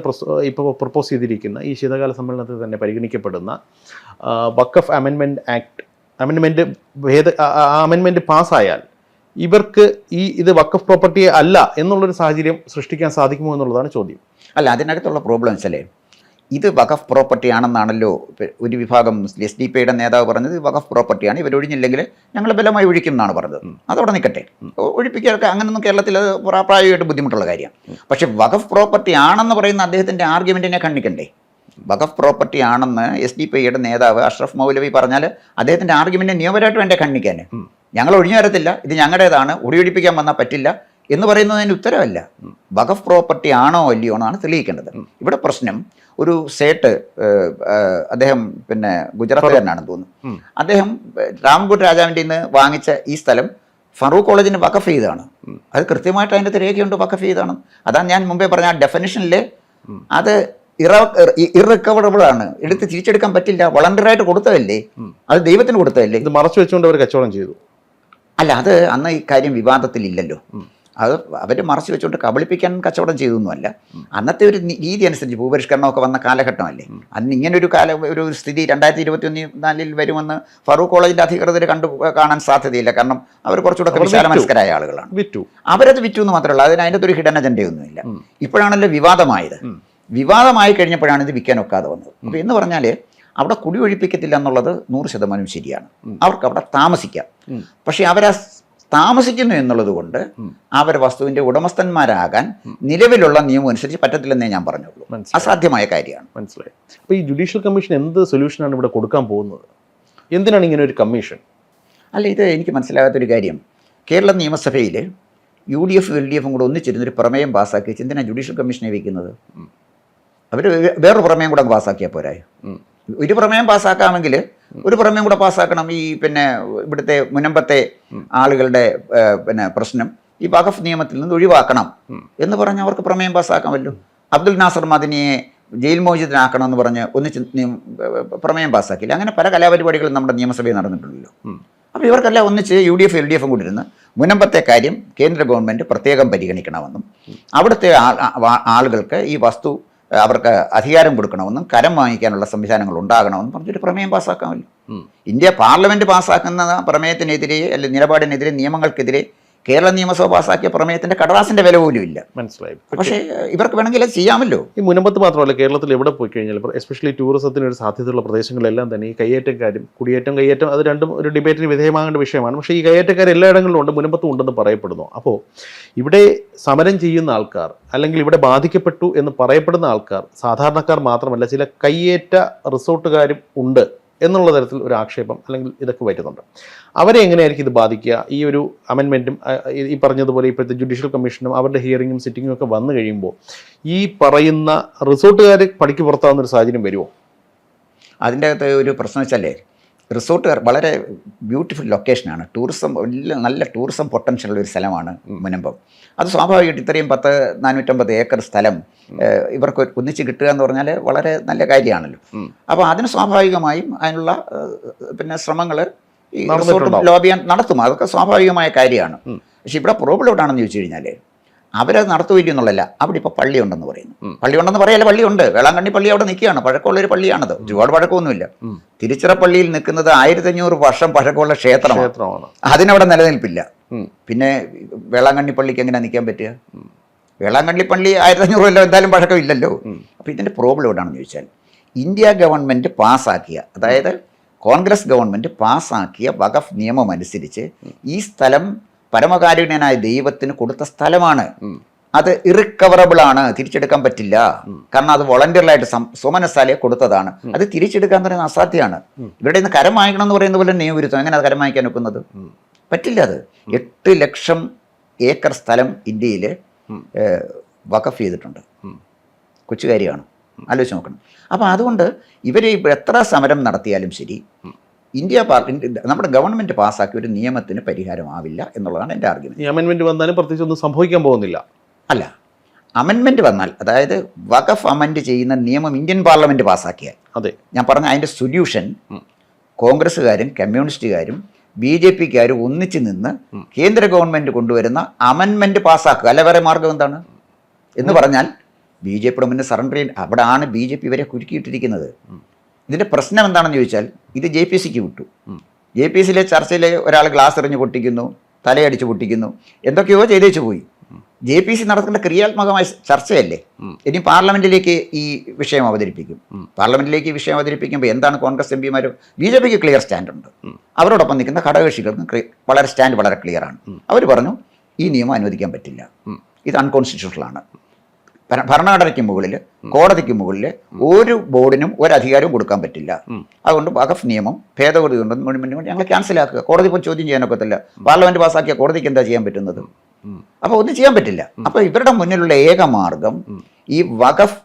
S2: ഇപ്പോൾ പ്രപ്പോസ് ചെയ്തിരിക്കുന്ന ഈ ശീതകാല സമ്മേളനത്തിൽ തന്നെ പരിഗണിക്കപ്പെടുന്ന വഖഫ് അമെൻമെൻറ്റ് ആക്ട് അമെൻമെൻറ്റ് പാസ്സായാൽ ഇവർക്ക് ഇത് വഖഫ് പ്രോപ്പർട്ടിയെ അല്ല എന്നുള്ളൊരു സാഹചര്യം സൃഷ്ടിക്കാൻ സാധിക്കുമോ എന്നുള്ളതാണ് ചോദ്യം.
S1: അല്ല, അതിനകത്തുള്ള പ്രോബ്ലം വെച്ചാലേ, ഇത് വഖഫ് പ്രോപ്പർട്ടി ആണെന്നാണല്ലോ ഒരു വിഭാഗം SDP-യുടെ നേതാവ് പറഞ്ഞത്. വഖഫ് പ്രോപ്പർട്ടിയാണ്, ഇവരൊഴിഞ്ഞില്ലെങ്കിൽ ഞങ്ങൾ ബലമായി ഒഴിക്കും എന്നാണ് പറഞ്ഞത്. അതവിടെ നിൽക്കട്ടെ, ഒഴിപ്പിക്കാനൊക്കെ അങ്ങനൊന്നും കേരളത്തിൽ പ്രായോഗികമായിട്ട് ബുദ്ധിമുട്ടുള്ള കാര്യമാണ്. പക്ഷേ വഖഫ് പ്രോപ്പർട്ടി ആണെന്ന് പറയുന്ന അദ്ദേഹത്തിൻ്റെ ആർഗ്യുമെൻറ്റിനെ കണ്ണിക്കണ്ടേ? വഖഫ് പ്രോപ്പർട്ടി ആണെന്ന് SDP-യുടെ നേതാവ് അഷ്റഫ് മൗലവി പറഞ്ഞാൽ അദ്ദേഹത്തിൻ്റെ ആർഗ്യുമെൻറ്റിനെ നിയമപരമായിട്ട് വേണ്ടേ കണ്ണിക്കാൻ? ഞങ്ങൾ ഒഴിഞ്ഞു വരത്തില്ല, ഇത് ഞങ്ങളുടേതാണ്, ഒടിയൊഴിപ്പിക്കാൻ വന്നാൽ പറ്റില്ല എന്ന് പറയുന്നതിന് ഉത്തരവല്ല. വഖഫ് പ്രോപ്പർട്ടി ആണോ അല്ലയോ എന്നാണ് തെളിയിക്കേണ്ടത്. ഇവിടെ പ്രശ്നം ഒരു സേട്ട്, അദ്ദേഹം ഗുജറാത്തുകാരനാണെന്ന് തോന്നുന്നു. അദ്ദേഹം രാംകോട്ട് രാജാവിൻ്റെ നിന്ന് വാങ്ങിച്ച ഈ സ്ഥലം ഫറൂഖ് കോളേജിന് വഖഫ് ചെയ്താണ്. അത് കൃത്യമായിട്ട് അതിൻ്റെ രേഖയുണ്ട്, വഖഫ് ചെയ്താണ്. അതാണ് ഞാൻ മുമ്പേ പറഞ്ഞ ആ ഡെഫിനിഷനിൽ അത് ഇറക്കവറബിൾ ആണ്, എടുത്ത് തിരിച്ചെടുക്കാൻ പറ്റില്ല. വളണ്ടറായിട്ട് കൊടുത്തതല്ലേ, അത് ദൈവത്തിന് കൊടുത്തതല്ലേ.
S2: ഇത് മറച്ചു വെച്ചുകൊണ്ട് അവർ കച്ചവടം ചെയ്തു.
S1: അല്ല, അത് അന്ന് ഈ കാര്യം വിവാദത്തിലില്ലല്ലോ. അത് അവർ മറച്ചു വെച്ചുകൊണ്ട് കബളിപ്പിക്കാൻ കച്ചവടം ചെയ്തൊന്നുമല്ല. അന്നത്തെ ഒരു രീതി അനുസരിച്ച് ഭൂപരിഷ്കരണമൊക്കെ വന്ന കാലഘട്ടമല്ലേ. അന്ന് ഇങ്ങനൊരു ഒരു സ്ഥിതി 2024 വരുമെന്ന് ഫറൂഖ് കോളേജിൻ്റെ അധികൃതർ കാണാൻ സാധ്യതയില്ല. കാരണം അവർ കുറച്ചുകൂടെ വിശാല മനസ്കരായ ആളുകളാണ്. അവരത് വിറ്റു എന്ന് മാത്രമല്ല, അതിൻ്റെ ഒരു ഹിഡൻ അജണ്ടയൊന്നുമില്ല. ഇപ്പോഴാണല്ലോ വിവാദമായത്. വിവാദമായി കഴിഞ്ഞപ്പോഴാണ് ഇത് വിൽക്കാൻ ഒക്കാതെ വന്നത്. അപ്പോൾ എന്ന് പറഞ്ഞാൽ അവിടെ കുടിയൊഴിപ്പിക്കത്തില്ല എന്നുള്ളത് 100% ശരിയാണ്. അവർക്ക് അവിടെ താമസിക്കാം. പക്ഷേ അവരാ താമസിക്കുന്നു എന്നുള്ളത് കൊണ്ട് അവർ വസ്തുവിൻ്റെ ഉടമസ്ഥന്മാരാകാൻ നിലവിലുള്ള നിയമം അനുസരിച്ച് പറ്റത്തില്ലെന്നേ ഞാൻ പറഞ്ഞുള്ളൂ. അസാധ്യമായ കാര്യമാണ്.
S2: മനസ്സിലായി. അപ്പോൾ ഈ ജുഡീഷ്യൽ കമ്മീഷൻ എന്ത് സൊല്യൂഷനാണ് ഇവിടെ കൊടുക്കാൻ പോകുന്നത്? എന്തിനാണ് ഇങ്ങനെ ഒരു കമ്മീഷൻ?
S1: അല്ല, ഇത് എനിക്ക് മനസ്സിലാകാത്തൊരു കാര്യം. കേരള നിയമസഭയിൽ UDF LDF കൂടെ ഒന്നിച്ചിരുന്നൊരു പ്രമേയം പാസ്സാക്കി വെച്ച് എന്തിനാണ് ജുഡീഷ്യൽ കമ്മീഷനെ വയ്ക്കുന്നത്? അവർ വേറൊരു പ്രമേയം കൂടെ പാസ്സാക്കിയാൽ പോരായോ? ഒരു പ്രമേയം പാസ്സാക്കാമെങ്കിൽ ഒരു പ്രമേയം കൂടെ പാസ്സാക്കണം. ഈ പിന്നെ ഇവിടുത്തെ മുനമ്പത്തെ ആളുകളുടെ പിന്നെ പ്രശ്നം ഈ വഖഫ് നിയമത്തിൽ നിന്ന് ഒഴിവാക്കണം എന്ന് പറഞ്ഞ് അവർക്ക് പ്രമേയം പാസ്സാക്കാമല്ലോ. അബ്ദുൽ നാസർ മദനിയെ ജയിൽ മോചിതനാക്കണം എന്ന് പറഞ്ഞ് ഒന്നിച്ച് പ്രമേയം പാസ്സാക്കില്ല. അങ്ങനെ പല കലാപരിപാടികളും നമ്മുടെ നിയമസഭയിൽ നടന്നിട്ടുണ്ടല്ലോ. അപ്പോൾ ഇവർക്കെല്ലാം ഒന്നിച്ച് UDF LDF കൂടി ഇരുന്ന് മുനമ്പത്തെ കാര്യം കേന്ദ്ര ഗവൺമെൻറ് പ്രത്യേകം പരിഗണിക്കണമെന്നും അവിടുത്തെ ആളുകൾക്ക് ഈ വസ്തു അവർക്ക് അധികാരം കൊടുക്കണമെന്നും കരം വാങ്ങിക്കാനുള്ള സംവിധാനങ്ങൾ ഉണ്ടാകണമെന്നും പറഞ്ഞൊരു പ്രമേയം പാസ്സാക്കാമല്ലോ. ഇന്ത്യ പാർലമെൻറ്റ് പാസ്സാക്കുന്ന പ്രമേയത്തിനെതിരെ അല്ലെങ്കിൽ നിലപാടിനെതിരെ നിയമങ്ങൾക്കെതിരെ കേരള നിയമസഭ പാസ്സാക്കിയ പ്രമേയത്തിന്റെ കടലാസിന്റെ വില പോലും ഇല്ല. മനസ്സിലായി. പക്ഷേ ഇവർക്ക് വേണമെങ്കിൽ അത് ചെയ്യാമല്ലോ.
S2: ഈ മുനമ്പത്ത് മാത്രമല്ല, കേരളത്തിൽ എവിടെ പോയി കഴിഞ്ഞാൽ എസ്പെഷ്യലി ടൂറിസത്തിന് ഒരു സാധ്യതയുള്ള പ്രദേശങ്ങളിലെല്ലാം തന്നെ ഈ കയ്യേറ്റക്കാരും കയ്യേറ്റം അത് രണ്ടും ഒരു ഡിബേറ്റിന് വിധേയമാകേണ്ട വിഷയമാണ്. പക്ഷേ ഈ കയ്യേറ്റക്കാർ എല്ലായിടങ്ങളിലും ഉണ്ട്, മുനമ്പത്തും ഉണ്ടെന്ന് പറയപ്പെടുന്നു. അപ്പോൾ ഇവിടെ സമരം ചെയ്യുന്ന ആൾക്കാർ അല്ലെങ്കിൽ ഇവിടെ ബാധിക്കപ്പെട്ടു എന്ന് പറയപ്പെടുന്ന ആൾക്കാർ സാധാരണക്കാർ മാത്രമല്ല, ചില കയ്യേറ്റ റിസോർട്ടുകാരും ഉണ്ട് എന്നുള്ള തരത്തിൽ ഒരു ആക്ഷേപം അല്ലെങ്കിൽ ഇതൊക്കെ വരുന്നുണ്ട്. അവരെ എങ്ങനെയായിരിക്കും ഇത് ബാധിക്കുക? ഈ ഒരു അമെൻമെൻറ്റും ഈ പറഞ്ഞതുപോലെ ഇപ്പോഴത്തെ ജുഡീഷ്യൽ കമ്മീഷനും അവരുടെ ഹിയറിങ്ങും സിറ്റിങ്ങും ഒക്കെ വന്നു കഴിയുമ്പോൾ ഈ പറയുന്ന റിസോർട്ടുകാർ പണിക്ക് പുറത്താവുന്ന ഒരു സാഹചര്യം വരുമോ?
S1: അതിൻ്റെ അകത്ത് ഒരു പ്രശ്നം വെച്ചാലേ, റിസോർട്ടുകാർ വളരെ ബ്യൂട്ടിഫുൾ ലൊക്കേഷനാണ്. ടൂറിസം നല്ല ടൂറിസം പൊട്ടൻഷ്യലുള്ള ഒരു സ്ഥലമാണ് മുനമ്പം. അത് സ്വാഭാവികമായിട്ട് ഇത്രയും 450 ഏക്കർ സ്ഥലം ഇവർക്ക് ഒന്നിച്ച് കിട്ടുക എന്ന് പറഞ്ഞാൽ വളരെ നല്ല കാര്യമാണല്ലോ. അപ്പോൾ അതിന് സ്വാഭാവികമായും അതിനുള്ള പിന്നെ ശ്രമങ്ങൾ ഈ റിസോർട്ട് ലോബിയാൻ നടത്തും. അതൊക്കെ സ്വാഭാവികമായ കാര്യമാണ്. പക്ഷെ ഇവിടെ പ്രോബ്ലം എവിടെയാണെന്ന് ചോദിച്ചു കഴിഞ്ഞാൽ അവരത് നടത്തുകയില്ല എന്നുള്ളതല്ല. അവിടെ ഇപ്പോൾ പള്ളിയുണ്ടെന്ന് പറയുന്നു. പള്ളിയുണ്ടെന്ന് പറയല്ല, പള്ളിയുണ്ട്. വേളാങ്കണ്ണി പള്ളി അവിടെ നിൽക്കുകയാണ്. പഴക്കമുള്ളൊരു പള്ളിയാണത്. ഒരുപാട് പഴക്കമൊന്നുമില്ല. തിരുച്ചിറപ്പള്ളിയിൽ നിൽക്കുന്നത് 1500 വർഷം പഴക്കമുള്ള ക്ഷേത്രമാണ്. അതിനവിടെ നിലനിൽപ്പില്ല. പിന്നെ വേളാങ്കണ്ണി പള്ളിക്ക് എങ്ങനെ നിൽക്കാൻ പറ്റുക? വേളാങ്കണ്ണി പള്ളി 1500 കൊല്ലം എന്തായാലും പഴക്കമില്ലല്ലോ. അപ്പോൾ ഇതിൻ്റെ പ്രോബ്ലം എവിടെയാണെന്ന് ചോദിച്ചാൽ, ഇന്ത്യ ഗവൺമെൻറ് പാസ്സാക്കിയ, അതായത് കോൺഗ്രസ് ഗവൺമെൻറ് പാസ്സാക്കിയ വഖഫ് നിയമം അനുസരിച്ച് ഈ സ്ഥലം പരമകാരുണ്യനായ ദൈവത്തിന് കൊടുത്ത സ്ഥലമാണ്. അത് ഇറിക്കവറബിൾ ആണ്, തിരിച്ചെടുക്കാൻ പറ്റില്ല. കാരണം അത് വോളണ്ടിയറിലായിട്ട് സ്വമനസാലെ കൊടുത്തതാണ്. അത് തിരിച്ചെടുക്കാൻ പറയുന്നത് അസാധ്യമാണ്. ഇവരുടെ നിന്ന് കരം വാങ്ങിക്കണം എന്ന് പറയുന്ന പോലെ നിയമവിരുദ്ധം. എങ്ങനെ അത് കരം വാങ്ങിക്കാൻ ഒക്കുന്നത്? പറ്റില്ല. അത് 8 ലക്ഷം ഏക്കർ സ്ഥലം ഇന്ത്യയിൽ വഖഫ് ചെയ്തിട്ടുണ്ട്. കൊച്ചു കാര്യമാണ്, ആലോചിച്ച് നോക്കണം. അപ്പോൾ അതുകൊണ്ട് ഇവർ എത്ര സമരം നടത്തിയാലും ശരി, നമ്മുടെ ഗവൺമെൻറ് പാസ്സാക്കിയ ഒരു നിയമത്തിന് പരിഹാരമാവില്ല എന്നുള്ളതാണ് എൻ്റെ ആർഗ്യുമെന്റ്.
S2: ഈ അമെൻമെൻറ്റ് വന്നാലും പ്രത്യേകിച്ച് ഒന്നും സംഭവിക്കാൻ പോകുന്നില്ല.
S1: അല്ല, അമെൻമെൻറ്റ് വന്നാൽ, അതായത് വഖഫ് അമെൻഡ് ചെയ്യുന്ന നിയമം ഇന്ത്യൻ പാർലമെൻറ്റ് പാസ്സാക്കിയാൽ,
S2: അതെ
S1: ഞാൻ പറഞ്ഞ അതിൻ്റെ സൊല്യൂഷൻ കോൺഗ്രസ്സുകാരും കമ്മ്യൂണിസ്റ്റുകാരും BJPക്കാരും ഒന്നിച്ച് നിന്ന് കേന്ദ്ര ഗവൺമെൻറ് കൊണ്ടുവരുന്ന അമെൻമെൻറ്റ് പാസ്സാക്കുക. അല്ല വേറെ മാർഗം എന്താണ് എന്ന് പറഞ്ഞാൽ BJPയുടെ മുന്നിൽ സറണ്ടർ ചെയ്യാൻ. അവിടെയാണ് BJP ഇവരെ കുരുക്കിയിട്ടിരിക്കുന്നത്. ഇതിൻ്റെ പ്രശ്നം എന്താണെന്ന് ചോദിച്ചാൽ, ഇത് JPCക്ക് വിട്ടു. JPCയിലെ ചർച്ചയിൽ ഒരാൾ ഗ്ലാസ് എറിഞ്ഞ് പൊട്ടിക്കുന്നു, തലയടിച്ച് പൊട്ടിക്കുന്നു, എന്തൊക്കെയോ ചെയ്തേച്ച് പോയി. JPC നടത്തേണ്ട ക്രിയാത്മകമായ ചർച്ചയല്ലേ. ഇനി പാർലമെന്റിലേക്ക് ഈ വിഷയം അവതരിപ്പിക്കും. പാർലമെന്റിലേക്ക് ഈ വിഷയം അവതരിപ്പിക്കുമ്പോൾ എന്താണ് കോൺഗ്രസ് MPമാരും BJPക്ക് ക്ലിയർ സ്റ്റാൻഡ് ഉണ്ട്. അവരോടൊപ്പം നിൽക്കുന്ന ഘടകകക്ഷികൾക്ക് വളരെ സ്റ്റാൻഡ് വളരെ ക്ലിയറാണ്. അവർ പറഞ്ഞു ഈ നിയമം അനുവദിക്കാൻ പറ്റില്ല, ഇത് അൺകോൺസ്റ്റിറ്റ്യൂഷണലാണ്. ഭരണഘടനയ്ക്ക് മുകളിൽ, കോടതിക്ക് മുകളിൽ ഒരു ബോർഡിനും ഒരധികാരവും കൊടുക്കാൻ പറ്റില്ല. അതുകൊണ്ട് വഖഫ് നിയമം ഭേദഗതി ഉണ്ടെന്ന് ഞങ്ങൾ ക്യാൻസലാക്കുക. കോടതി ഇപ്പോൾ ചോദ്യം ചെയ്യാനൊക്കത്തില്ല. പാർലമെന്റ് പാസ്സാക്കിയ കോടതിക്ക് എന്താ ചെയ്യാൻ പറ്റുന്നത്? അപ്പോൾ ഒന്നും ചെയ്യാൻ പറ്റില്ല. അപ്പോൾ ഇവരുടെ മുന്നിലുള്ള ഏക മാർഗം ഈ വഖഫ്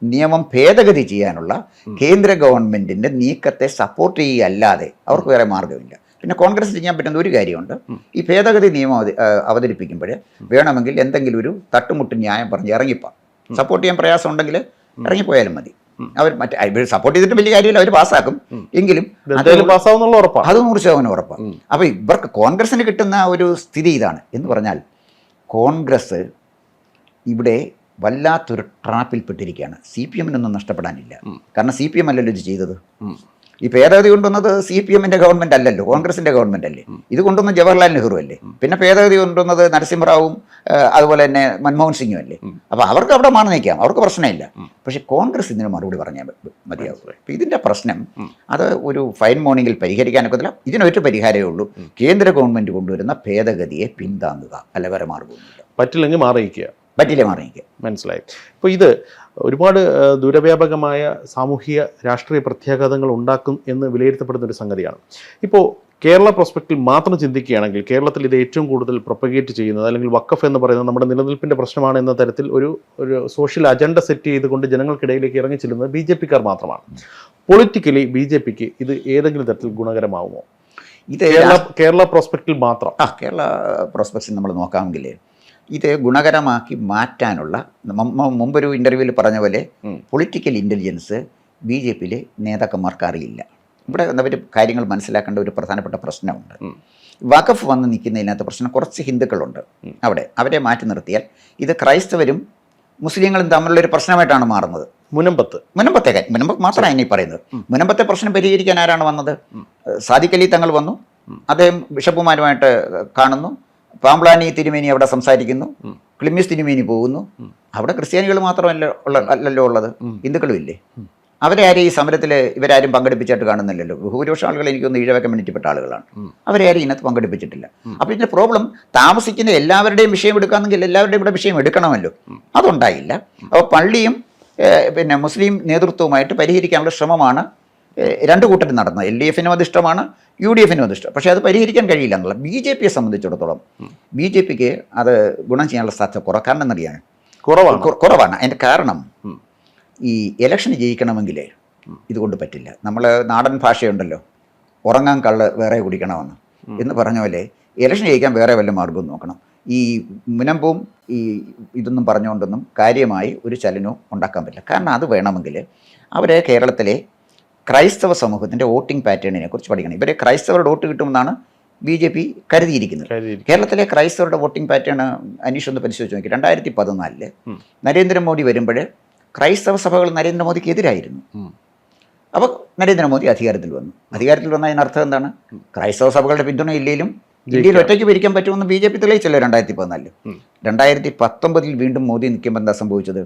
S1: നിയമം ഭേദഗതി ചെയ്യാനുള്ള കേന്ദ്ര ഗവൺമെന്റിന്റെ നീക്കത്തെ സപ്പോർട്ട് ചെയ്യുകയല്ലാതെ അവർക്ക് വേറെ മാർഗമില്ല. പിന്നെ കോൺഗ്രസ് ചെയ്യാൻ പറ്റുന്ന ഒരു കാര്യമുണ്ട്. ഈ ഭേദഗതി നിയമം അവതരിപ്പിക്കുമ്പോൾ വേണമെങ്കിൽ എന്തെങ്കിലും ഒരു തട്ടുമുട്ട് ന്യായം പറഞ്ഞ് ഇറങ്ങിപ്പോ. സപ്പോർട്ട് ചെയ്യാൻ പ്രയാസം ഉണ്ടെങ്കിൽ ഇറങ്ങിപ്പോയാലും മതി. അവർ മറ്റേ സപ്പോർട്ട് ചെയ്തിട്ട് വലിയ കാര്യമില്ല, അവർ പാസ്സാക്കും. എങ്കിലും അത് 100% ഉറപ്പാണ്. അപ്പോൾ ഇവർക്ക് കോൺഗ്രസിന് കിട്ടുന്ന ഒരു സ്ഥിതി ഇതാണ് എന്ന് പറഞ്ഞാൽ, കോൺഗ്രസ് ഇവിടെ വല്ലാത്തൊരു ട്രാപ്പിൽപ്പെട്ടിരിക്കുകയാണ്. CPMനൊന്നും നഷ്ടപ്പെടാനില്ല. കാരണം CPM അല്ലല്ലോ ഇത് ചെയ്തത്. ഈ ഭേദഗതി കൊണ്ടുവന്നത് CPMന്റെ ഗവൺമെൻറ് അല്ലല്ലോ, കോൺഗ്രസിൻ്റെ ഗവൺമെൻറ് അല്ലേ. ഇത് കൊണ്ടുവന്നത് ജവഹർലാൽ നെഹ്റു അല്ലേ. പിന്നെ ഭേദഗതി കൊണ്ടുവന്നത് നരസിംഹറാവും അതുപോലെ തന്നെ മൻമോഹൻ സിംഗും അല്ലേ. അപ്പോൾ അവർക്ക് അവിടെ മാറി നിൽക്കാം, അവർക്ക് പ്രശ്നമില്ല. പക്ഷേ കോൺഗ്രസ് ഇതിന് മറുപടി പറഞ്ഞാൽ മതിയാവും. അപ്പോൾ ഇതിൻ്റെ പ്രശ്നം അത് ഒരു ഫൈൻ മോർണിംഗിൽ പരിഹരിക്കാനൊക്കത്തില്ല. ഇതിനൊരു പരിഹാരമേ ഉള്ളൂ, കേന്ദ്ര ഗവൺമെൻറ് കൊണ്ടുവരുന്ന ഭേദഗതിയെ പിന്താങ്ങുക, അല്ല വേറെ മാർഗമൊന്നുമില്ല.
S2: പറ്റില്ലെങ്കിൽ മാറിയിക്കുക. മനസ്സിലായി. ഇപ്പോൾ ഇത് ഒരുപാട് ദൂരവ്യാപകമായ സാമൂഹിക രാഷ്ട്രീയ പ്രത്യാഘാതങ്ങൾ ഉണ്ടാക്കും എന്ന് വിലയിരുത്തപ്പെടുന്ന ഒരു സംഗതിയാണ്. ഇപ്പോൾ കേരള പ്രോസ്പെക്റ്റിൽ മാത്രം ചിന്തിക്കുകയാണെങ്കിൽ കേരളത്തിൽ ഇത് ഏറ്റവും കൂടുതൽ പ്രൊപ്പഗേറ്റ് ചെയ്യുന്നത് അല്ലെങ്കിൽ വഖഫ് എന്ന് പറയുന്നത് നമ്മുടെ നിലനിൽപ്പിൻ്റെ പ്രശ്നമാണ് എന്ന തരത്തിൽ ഒരു സോഷ്യൽ അജണ്ട സെറ്റ് ചെയ്തുകൊണ്ട് ജനങ്ങൾക്കിടയിലേക്ക് ഇറങ്ങി ചെല്ലുന്നത് ബി ജെ പിക്കാർ മാത്രമാണ്. പൊളിറ്റിക്കലി ബി ജെ പിക്ക് ഇത് ഏതെങ്കിലും തരത്തിൽ ഗുണകരമാവുമോ? ഇത് കേരള പ്രോസ്പെക്റ്റിൽ മാത്രം.
S1: കേരള പ്രോസ്പെക്റ്റിൽ നമ്മൾ നോക്കാമെങ്കിൽ ഇത് ഗുണകരമാക്കി മാറ്റാനുള്ള മുമ്പൊരു ഇൻ്റർവ്യൂവിൽ പറഞ്ഞ പോലെ പൊളിറ്റിക്കൽ ഇൻ്റലിജൻസ് ബി ജെ പിയിലെ നേതാക്കന്മാർക്ക് അറിയില്ല. ഇവിടെ അവർ കാര്യങ്ങൾ മനസ്സിലാക്കേണ്ട ഒരു പ്രധാനപ്പെട്ട പ്രശ്നമുണ്ട്. വഖഫ് വന്ന് നിൽക്കുന്നതിനകത്ത് പ്രശ്നം കുറച്ച് ഹിന്ദുക്കളുണ്ട് അവിടെ. അവരെ മാറ്റി നിർത്തിയാൽ ഇത് ക്രൈസ്തവരും മുസ്ലിങ്ങളും തമ്മിലുള്ളൊരു പ്രശ്നമായിട്ടാണ് മാറുന്നത്. മുനമ്പത്ത് മാത്രമാണ് ഇനി പറയുന്നത്. മുനമ്പത്തെ പ്രശ്നം പരിഹരിക്കാൻ ആരാണ് വന്നത്? സാദിഖ് അലി തങ്ങൾ വന്നു, അദ്ദേഹം ബിഷപ്പുമാരുമായിട്ട് കാണുന്നു, പാമ്പ്ലാനി തിരുമേനി അവിടെ സംസാരിക്കുന്നു, ക്ലിമ്മിസ് തിരുമേനി പോകുന്നു. അവിടെ ക്രിസ്ത്യാനികൾ മാത്രമല്ല അല്ലല്ലോ ഉള്ളത്, ഹിന്ദുക്കളും ഇല്ലേ? അവരെ ആരും ഈ സമരത്തിൽ ഇവരാരും പങ്കെടുപ്പിച്ചിട്ട് കാണുന്നില്ലല്ലോ. ഭൂരിപക്ഷം ആളുകൾ എനിക്കൊന്ന് ഈഴവ കമ്മ്യൂണിറ്റിപ്പെട്ട ആളുകളാണ്. അവരെ ആരും ഇതിനകത്ത് പങ്കെടുപ്പിച്ചിട്ടില്ല. അപ്പോൾ ഇതിൻ്റെ പ്രോബ്ലം താമസിക്കുന്ന എല്ലാവരുടെയും വിഷയം എടുക്കാമെങ്കിൽ എല്ലാവരുടെയും ഇവിടെ വിഷയം എടുക്കണമല്ലോ, അതുണ്ടായില്ല. അപ്പോൾ പള്ളിയും പിന്നെ മുസ്ലിം നേതൃത്വവുമായിട്ട് പരിഹരിക്കാനുള്ള ശ്രമമാണ് രണ്ട് കൂട്ടരും നടന്നത്. LDFനും അത് ഇഷ്ടമാണ്, UDFനും അത് ഇഷ്ടം. പക്ഷേ അത് പരിഹരിക്കാൻ കഴിയില്ല എന്നുള്ള ബി ജെ പിയെ സംബന്ധിച്ചിടത്തോളം ബി ജെ പിക്ക് അത് ഗുണം ചെയ്യാനുള്ള സാധ്യത കാരണം എന്നറിയാൻ കുറവാണ്. അതിൻ്റെ കാരണം ഈ ഇലക്ഷൻ ജയിക്കണമെങ്കിൽ ഇതുകൊണ്ട് പറ്റില്ല. നമ്മൾ നാടൻ ഭാഷയുണ്ടല്ലോ, ഉറങ്ങാൻ കള്ള് വേറെ കുടിക്കണമെന്ന് എന്ന് പറഞ്ഞ പോലെ ഇലക്ഷൻ ജയിക്കാൻ വേറെ വല്ല മാർഗവും നോക്കണം. ഈ മുനമ്പും ഈ ഇതൊന്നും പറഞ്ഞുകൊണ്ടൊന്നും കാര്യമായി ഒരു ചലനവും ഉണ്ടാക്കാൻ പറ്റില്ല. കാരണം അത് വേണമെങ്കിൽ അവരെ കേരളത്തിലെ ക്രൈസ്തവ സമൂഹത്തിൻ്റെ വോട്ടിംഗ് പാറ്റേണിനെ കുറിച്ച് പഠിക്കണം. ഇവരെ ക്രൈസ്തവരുടെ വോട്ട് കിട്ടുമെന്നാണ് ബി ജെ പി കരുതിയിരിക്കുന്നത്. കേരളത്തിലെ ക്രൈസ്തവരുടെ വോട്ടിംഗ് പാറ്റേൺ അനീഷ് ഒന്ന് പരിശോധിച്ച് നോക്കി. 2014 നരേന്ദ്രമോദി വരുമ്പോൾ ക്രൈസ്തവ സഭകൾ നരേന്ദ്രമോദിക്ക് എതിരായിരുന്നു. അപ്പോൾ നരേന്ദ്രമോദി അധികാരത്തിൽ വന്നു. അധികാരത്തിൽ വന്ന അതിനർത്ഥം എന്താണ്? ക്രൈസ്തവ സഭകളുടെ പിന്തുണ ഇല്ലെങ്കിലും ഇന്ത്യയിൽ ഒറ്റയ്ക്ക് ഭരിക്കാൻ പറ്റുമെന്ന് ബി ജെ പി തെളിയിച്ചല്ലോ 2014. 2019 വീണ്ടും മോദി നിൽക്കുമ്പോൾ എന്താ സംഭവിച്ചത്?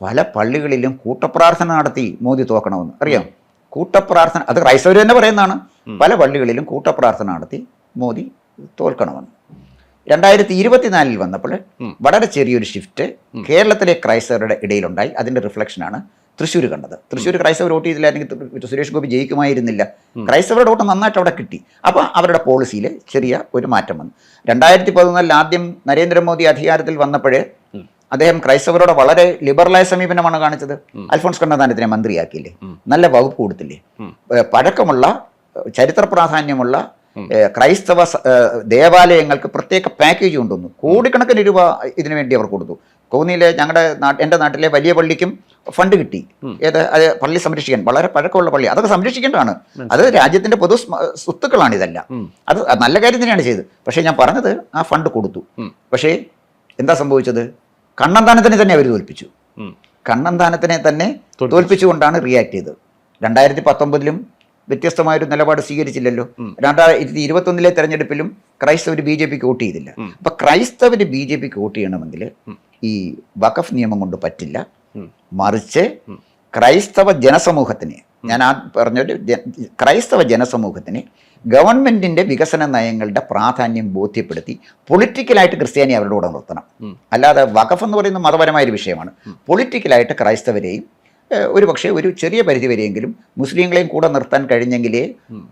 S1: പല പള്ളികളിലും കൂട്ടപ്രാർത്ഥന നടത്തി മോദി തോക്കണമെന്ന് അറിയാം. കൂട്ടപ്രാർത്ഥന, അത് ക്രൈസ്തവർ തന്നെ പറയുന്നതാണ്. പല പള്ളികളിലും കൂട്ടപ്രാർത്ഥന നടത്തി മോദി തോൽക്കണമെന്ന്. 2024 വന്നപ്പോൾ വളരെ ചെറിയൊരു ഷിഫ്റ്റ് കേരളത്തിലെ ക്രൈസ്തവരുടെ ഇടയിലുണ്ടായി. അതിൻ്റെ റിഫ്ലക്ഷനാണ് തൃശ്ശൂർ കണ്ടത്. തൃശ്ശൂർ ക്രൈസ്തവർ വോട്ട് ചെയ്തില്ലായിരുന്നെങ്കിൽ സുരേഷ് ഗോപി ജയിക്കുമായിരുന്നില്ല. ക്രൈസ്തവരുടെ വോട്ട് നന്നായിട്ട് അവിടെ കിട്ടി. അപ്പോൾ അവരുടെ പോളിസിയിൽ ചെറിയ ഒരു മാറ്റം വന്നു. 2014 ആദ്യം നരേന്ദ്രമോദി അധികാരത്തിൽ വന്നപ്പോഴേ അദ്ദേഹം ക്രൈസ്തവരോട് വളരെ ലിബറലായ സമീപനമാണ് കാണിച്ചത്. അൽഫോൺസ് കണ്ണന്താനത്തിനെ മന്ത്രിയാക്കിയില്ലേ, നല്ല വകുപ്പ് കൊടുത്തില്ലേ, പഴക്കമുള്ള ചരിത്ര പ്രാധാന്യമുള്ള ക്രൈസ്തവ ദേവാലയങ്ങൾക്ക് പ്രത്യേക പാക്കേജ് കൊണ്ടുവന്നു. കോടിക്കണക്കിന് രൂപ ഇതിനു വേണ്ടി അവർ കൊടുത്തു. കോന്നിയിലെ എൻ്റെ നാട്ടിലെ വലിയ പള്ളിക്കും ഫണ്ട് കിട്ടി. അത് പള്ളി സംരക്ഷിക്കാൻ, വളരെ പഴക്കമുള്ള പള്ളി, അതൊക്കെ സംരക്ഷിക്കേണ്ടതാണ്. അത് രാജ്യത്തിൻ്റെ പൊതു സ്വത്തുക്കളാണ് ഇതെല്ലാം. അത് നല്ല കാര്യം തന്നെയാണ് ചെയ്തത്. പക്ഷേ ഞാൻ പറഞ്ഞത് ആ ഫണ്ട് കൊടുത്തു. പക്ഷേ എന്താ സംഭവിച്ചത്? കണ്ണന്താനത്തിനെ തന്നെ അവർ തോൽപ്പിച്ചു. കണ്ണന്താനത്തിനെ തന്നെ തോൽപ്പിച്ചുകൊണ്ടാണ് റിയാക്ട് ചെയ്തത്. 2019 വ്യത്യസ്തമായൊരു നിലപാട് സ്വീകരിച്ചില്ലല്ലോ. 2021 തെരഞ്ഞെടുപ്പിലും ക്രൈസ്തവർ ബി ജെ പിക്ക് വോട്ട് ചെയ്തില്ല. അപ്പം ക്രൈസ്തവർ ബി ജെ പിക്ക് വോട്ട് ചെയ്യണമെങ്കിൽ ഈ വഖഫ് നിയമം കൊണ്ട് പറ്റില്ല. മറിച്ച് ക്രൈസ്തവ ജനസമൂഹത്തിന്, ഞാൻ ആ പറഞ്ഞൊരു ക്രൈസ്തവ ജനസമൂഹത്തിന് ഗവൺമെൻറ്റിൻ്റെ വികസന നയങ്ങളുടെ പ്രാധാന്യം ബോധ്യപ്പെടുത്തി പൊളിറ്റിക്കലായിട്ട് ക്രിസ്ത്യാനി അവരുടെ കൂടെ നിർത്തണം. അല്ലാതെ വഖഫ് എന്ന് പറയുന്നത് മതപരമായൊരു വിഷയമാണ്. പൊളിറ്റിക്കലായിട്ട് ക്രൈസ്തവരെയും ഒരു പക്ഷേ ഒരു ചെറിയ പരിധി വരെയെങ്കിലും മുസ്ലിങ്ങളെയും കൂടെ നിർത്താൻ കഴിഞ്ഞെങ്കിലേ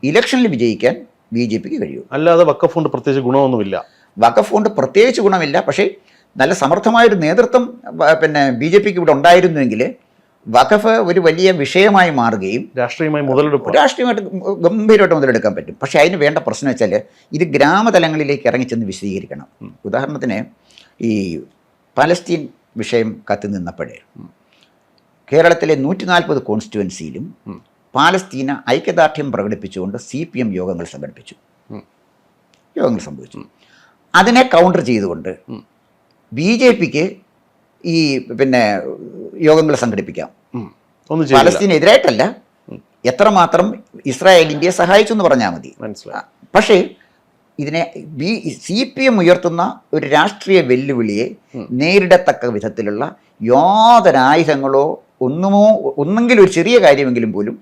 S1: ഇലക്ഷനിൽ വിജയിക്കാൻ ബി ജെ പിക്ക് കഴിയൂ.
S2: അല്ലാതെ വഖഫ് കൊണ്ട് പ്രത്യേകിച്ച് ഗുണമൊന്നുമില്ല.
S1: വഖഫ് കൊണ്ട് പ്രത്യേകിച്ച് ഗുണമില്ല. പക്ഷേ നല്ല സമർത്ഥമായൊരു നേതൃത്വം പിന്നെ ബി ജെ പിക്ക് ഇവിടെ ഉണ്ടായിരുന്നുവെങ്കിൽ വഖഫ് ഒരു വലിയ വിഷയമായി മാറുകയും രാഷ്ട്രീയമായിട്ട് ഗംഭീരമായിട്ട് മുതലെടുക്കാൻ പറ്റും. പക്ഷേ അതിന് വേണ്ട പ്രശ്നം വെച്ചാൽ ഇത് ഗ്രാമതലങ്ങളിലേക്ക് ഇറങ്ങിച്ചെന്ന് വിശദീകരിക്കണം. ഉദാഹരണത്തിന് ഈ പലസ്തീൻ വിഷയം കത്തി നിന്നപ്പോഴേ കേരളത്തിലെ 140 കോൺസ്റ്റിറ്റ്യുവൻസിയിലും പാലസ്തീന ഐക്യദാർഢ്യം പ്രകടിപ്പിച്ചുകൊണ്ട് CPM യോഗങ്ങൾ സംഘടിപ്പിച്ചു. യോഗങ്ങൾ സംഭവിച്ചു. അതിനെ കൗണ്ടർ ചെയ്തുകൊണ്ട് ബി ജെ പിക്ക് ഈ പിന്നെ യോഗങ്ങൾ സംഘടിപ്പിക്കാം. പാലസ്തീനെതിരായിട്ടല്ല, എത്രമാത്രം ഇസ്രായേൽ ഇന്ത്യയെ സഹായിച്ചു എന്ന് പറഞ്ഞാൽ മതി. പക്ഷേ ഇതിനെ CPM ഉയർത്തുന്ന ഒരു രാഷ്ട്രീയ വെല്ലുവിളിയെ നേരിടത്തക്ക വിധത്തിലുള്ള യാതൊരു ആയുധങ്ങളോ ഒന്നെങ്കിലും ഒരു ചെറിയ കാര്യമെങ്കിലും പോലും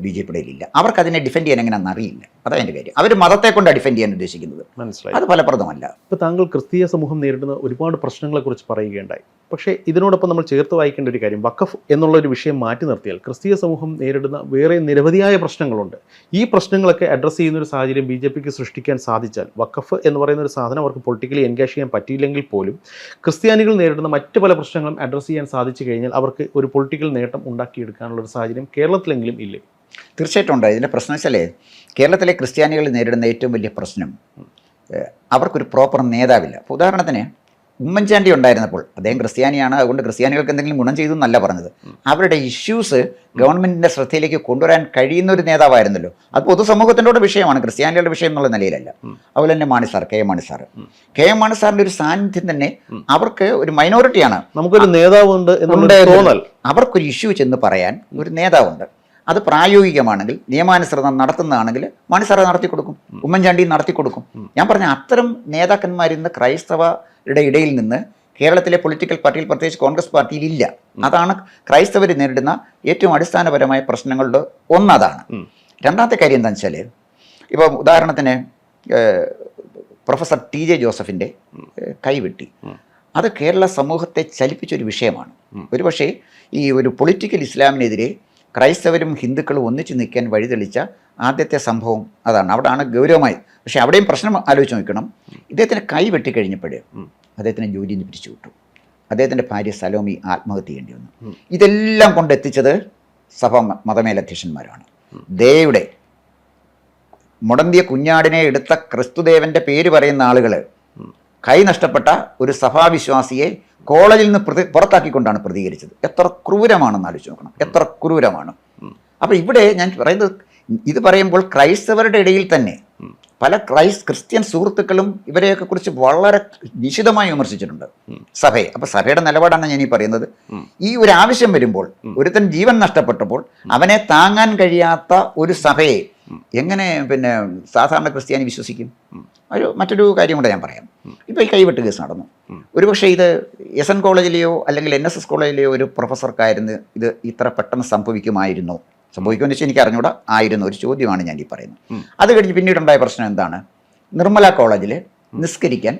S1: BJPയുടെ ഇല്ല. അവർക്ക് അതിനെ ഡിഫെൻഡ് ചെയ്യാൻ എങ്ങനെയാണെന്ന് അറിയില്ല. അതാണ് എൻ്റെ കാര്യം. അവർ മതത്തെ കൊണ്ട് ഡിഫെൻഡ് ചെയ്യാൻ ഉദ്ദേശിക്കുന്നത്.
S2: മനസ്സിലായി.
S1: അത് ഫലപ്രദമല്ല.
S2: ഇപ്പോൾ താങ്കൾ ക്രിസ്തീയ സമൂഹം നേരിടുന്ന ഒരുപാട് പ്രശ്നങ്ങളെക്കുറിച്ച് പറയുകയുണ്ടായി. പക്ഷേ ഇതിനോടൊപ്പം നമ്മൾ ചേർത്ത് വായിക്കേണ്ട ഒരു കാര്യം, വഖഫ് എന്നുള്ളൊരു വിഷയം മാറ്റി നിർത്തിയാൽ ക്രിസ്തീയ സമൂഹം നേരിടുന്ന വേറെ നിരവധിയായ പ്രശ്നങ്ങളുണ്ട്. ഈ പ്രശ്നങ്ങളൊക്കെ അഡ്രസ്സ് ചെയ്യുന്ന ഒരു സാഹചര്യം BJPക്ക് സൃഷ്ടിക്കാൻ സാധിച്ചാൽ, വഖഫ് എന്ന് പറയുന്ന ഒരു സാധനം അവർക്ക് പൊളിറ്റിക്കലി എൻഗേജ് ചെയ്യാൻ പറ്റിയില്ലെങ്കിൽ പോലും ക്രിസ്ത്യാനികൾ നേരിടുന്ന മറ്റ് പല പ്രശ്നങ്ങളും അഡ്രസ്സ് ചെയ്യാൻ സാധിച്ചു കഴിഞ്ഞാൽ അവർക്ക് ഒരു പൊളിറ്റിക്കൽ നേട്ടം ഉണ്ടാക്കിയെടുക്കാനുള്ള ഒരു സാഹചര്യം കേരളത്തിലെങ്കിലും ഇല്ലേ?
S1: തീർച്ചയായിട്ടും ഉണ്ട്. ഇതിൻ്റെ പ്രശ്നം വെച്ചാൽ കേരളത്തിലെ ക്രിസ്ത്യാനികൾ നേരിടുന്ന ഏറ്റവും വലിയ പ്രശ്നം അവർക്കൊരു പ്രോപ്പർ നേതാവില്ല. ഇപ്പോൾ ഉദാഹരണത്തിന് ഉമ്മൻചാണ്ടി ഉണ്ടായിരുന്നപ്പോൾ, അദ്ദേഹം ക്രിസ്ത്യാനിയാണ്, അതുകൊണ്ട് ക്രിസ്ത്യാനികൾക്ക് എന്തെങ്കിലും ഗുണം ചെയ്തു എന്നല്ല പറഞ്ഞത്, അവരുടെ ഇഷ്യൂസ് ഗവൺമെൻറ്റിൻ്റെ ശ്രദ്ധയിലേക്ക് കൊണ്ടുവരാൻ കഴിയുന്ന ഒരു നേതാവായിരുന്നല്ലോ. അത് പൊതുസമൂഹത്തിൻ്റെ കൂടെ വിഷയമാണ്, ക്രിസ്ത്യാനികളുടെ വിഷയം എന്നുള്ള നിലയിലല്ല. അതുപോലെ തന്നെ കെ എം മാണി സാറിൻ്റെ ഒരു സാന്നിധ്യം തന്നെ അവർക്ക് ഒരു മൈനോറിറ്റിയാണ്,
S2: നമുക്കൊരു നേതാവുണ്ട് എന്നുള്ള തോന്നൽ,
S1: അവർക്കൊരു ഇഷ്യൂ ചെന്ന് പറയാൻ ഒരു നേതാവുണ്ട്. അത് പ്രായോഗികമാണെങ്കിൽ, നിയമാനുസൃതം നടത്തുന്നതാണെങ്കിൽ മാണി സാറ് നടത്തി കൊടുക്കും, ഉമ്മൻചാണ്ടി നടത്തി കൊടുക്കും. ഞാൻ പറഞ്ഞ അത്തരം നേതാക്കന്മാർ ഇന്ന് ക്രൈസ്തവരുടെ ഇടയിൽ നിന്ന് കേരളത്തിലെ പൊളിറ്റിക്കൽ പാർട്ടിയിൽ, പ്രത്യേകിച്ച് കോൺഗ്രസ് പാർട്ടിയിൽ ഇല്ല. അതാണ് ക്രൈസ്തവർ നേരിടുന്ന ഏറ്റവും അടിസ്ഥാനപരമായ പ്രശ്നങ്ങളുടെ ഒന്നതാണ്. രണ്ടാമത്തെ കാര്യം എന്താണെന്ന് വെച്ചാൽ, ഇപ്പോൾ ഉദാഹരണത്തിന് പ്രൊഫസർ TJ ജോസഫിൻ്റെ കൈവെട്ടി, അത് കേരള സമൂഹത്തെ ചലിപ്പിച്ചൊരു വിഷയമാണ്. ഒരുപക്ഷേ ഈ ഒരു പൊളിറ്റിക്കൽ ഇസ്ലാമിനെതിരെ ക്രൈസ്തവരും ഹിന്ദുക്കളും ഒന്നിച്ചു നിൽക്കാൻ വഴിതെളിച്ച ആദ്യത്തെ സംഭവം അതാണ്. അവിടെയാണ് ഗൗരവമായി. പക്ഷേ അവിടെയും പ്രശ്നം ആലോചിച്ച് നോക്കണം. ഇദ്ദേഹത്തിന് കൈ വെട്ടിക്കഴിഞ്ഞപ്പോൾ അദ്ദേഹത്തിന് ജോലിയിൽ നിന്ന് പിരിച്ചു വിട്ടു. അദ്ദേഹത്തിൻ്റെ ഭാര്യ സലോമി ആത്മഹത്യ ചെയ്യേണ്ടി വന്നു. ഇതെല്ലാം കൊണ്ടെത്തിച്ചത് സഭാ മതമേലധ്യക്ഷന്മാരാണ്. ദയയുടെ മുടന്തിയ കുഞ്ഞാടിനെ എടുത്ത ക്രിസ്തുദേവൻ്റെ പേര് പറയുന്ന ആളുകൾ കൈ നഷ്ടപ്പെട്ട ഒരു സഭാവിശ്വാസിയെ കോളേജിൽ നിന്ന് പുറത്താക്കിക്കൊണ്ടാണ് പ്രതികരിച്ചത്. എത്ര ക്രൂരമാണെന്ന് ആലോചിച്ച് നോക്കണം, എത്ര ക്രൂരമാണ്. അപ്പോൾ ഇവിടെ ഞാൻ പറയുന്നത്, ഇത് പറയുമ്പോൾ ക്രൈസ്തവരുടെ ഇടയിൽ തന്നെ പല ക്രിസ്ത്യൻ സുഹൃത്തുക്കളും ഇവരെയൊക്കെ കുറിച്ച് വളരെ നിശിതമായി വിമർശിച്ചിട്ടുണ്ട് സഭയെ. അപ്പോൾ സഭയുടെ നിലപാടാണ് ഞാൻ ഈ പറയുന്നത്. ഈ ഒരു ആവശ്യം വരുമ്പോൾ, ഒരുത്തൻ ജീവൻ നഷ്ടപ്പെട്ടപ്പോൾ അവനെ താങ്ങാൻ കഴിയാത്ത ഒരു സഭയെ എങ്ങനെ സാധാരണ ക്രിസ്ത്യാനി വിശ്വസിക്കും? മറ്റൊരു കാര്യം കൂടെ ഞാൻ പറയാം. ഇപ്പോൾ ഈ കൈവെട്ട് കേസ് നടന്നു. ഒരുപക്ഷെ ഇത് SN കോളേജിലെയോ അല്ലെങ്കിൽ NSS കോളേജിലെയോ ഒരു പ്രൊഫസർക്കായിരുന്നു ഇത് ഇത്ര പെട്ടെന്ന് സംഭവിക്കുമെന്ന് വെച്ചാൽ എനിക്ക് അറിഞ്ഞൂടാ, ആയിരുന്നു ഒരു ചോദ്യമാണ് ഞാൻ ഈ പറയുന്നത്. അത് കഴിഞ്ഞ് പിന്നീടുണ്ടായ പ്രശ്നം എന്താണ്? നിർമ്മല കോളേജിൽ നിസ്കരിക്കാൻ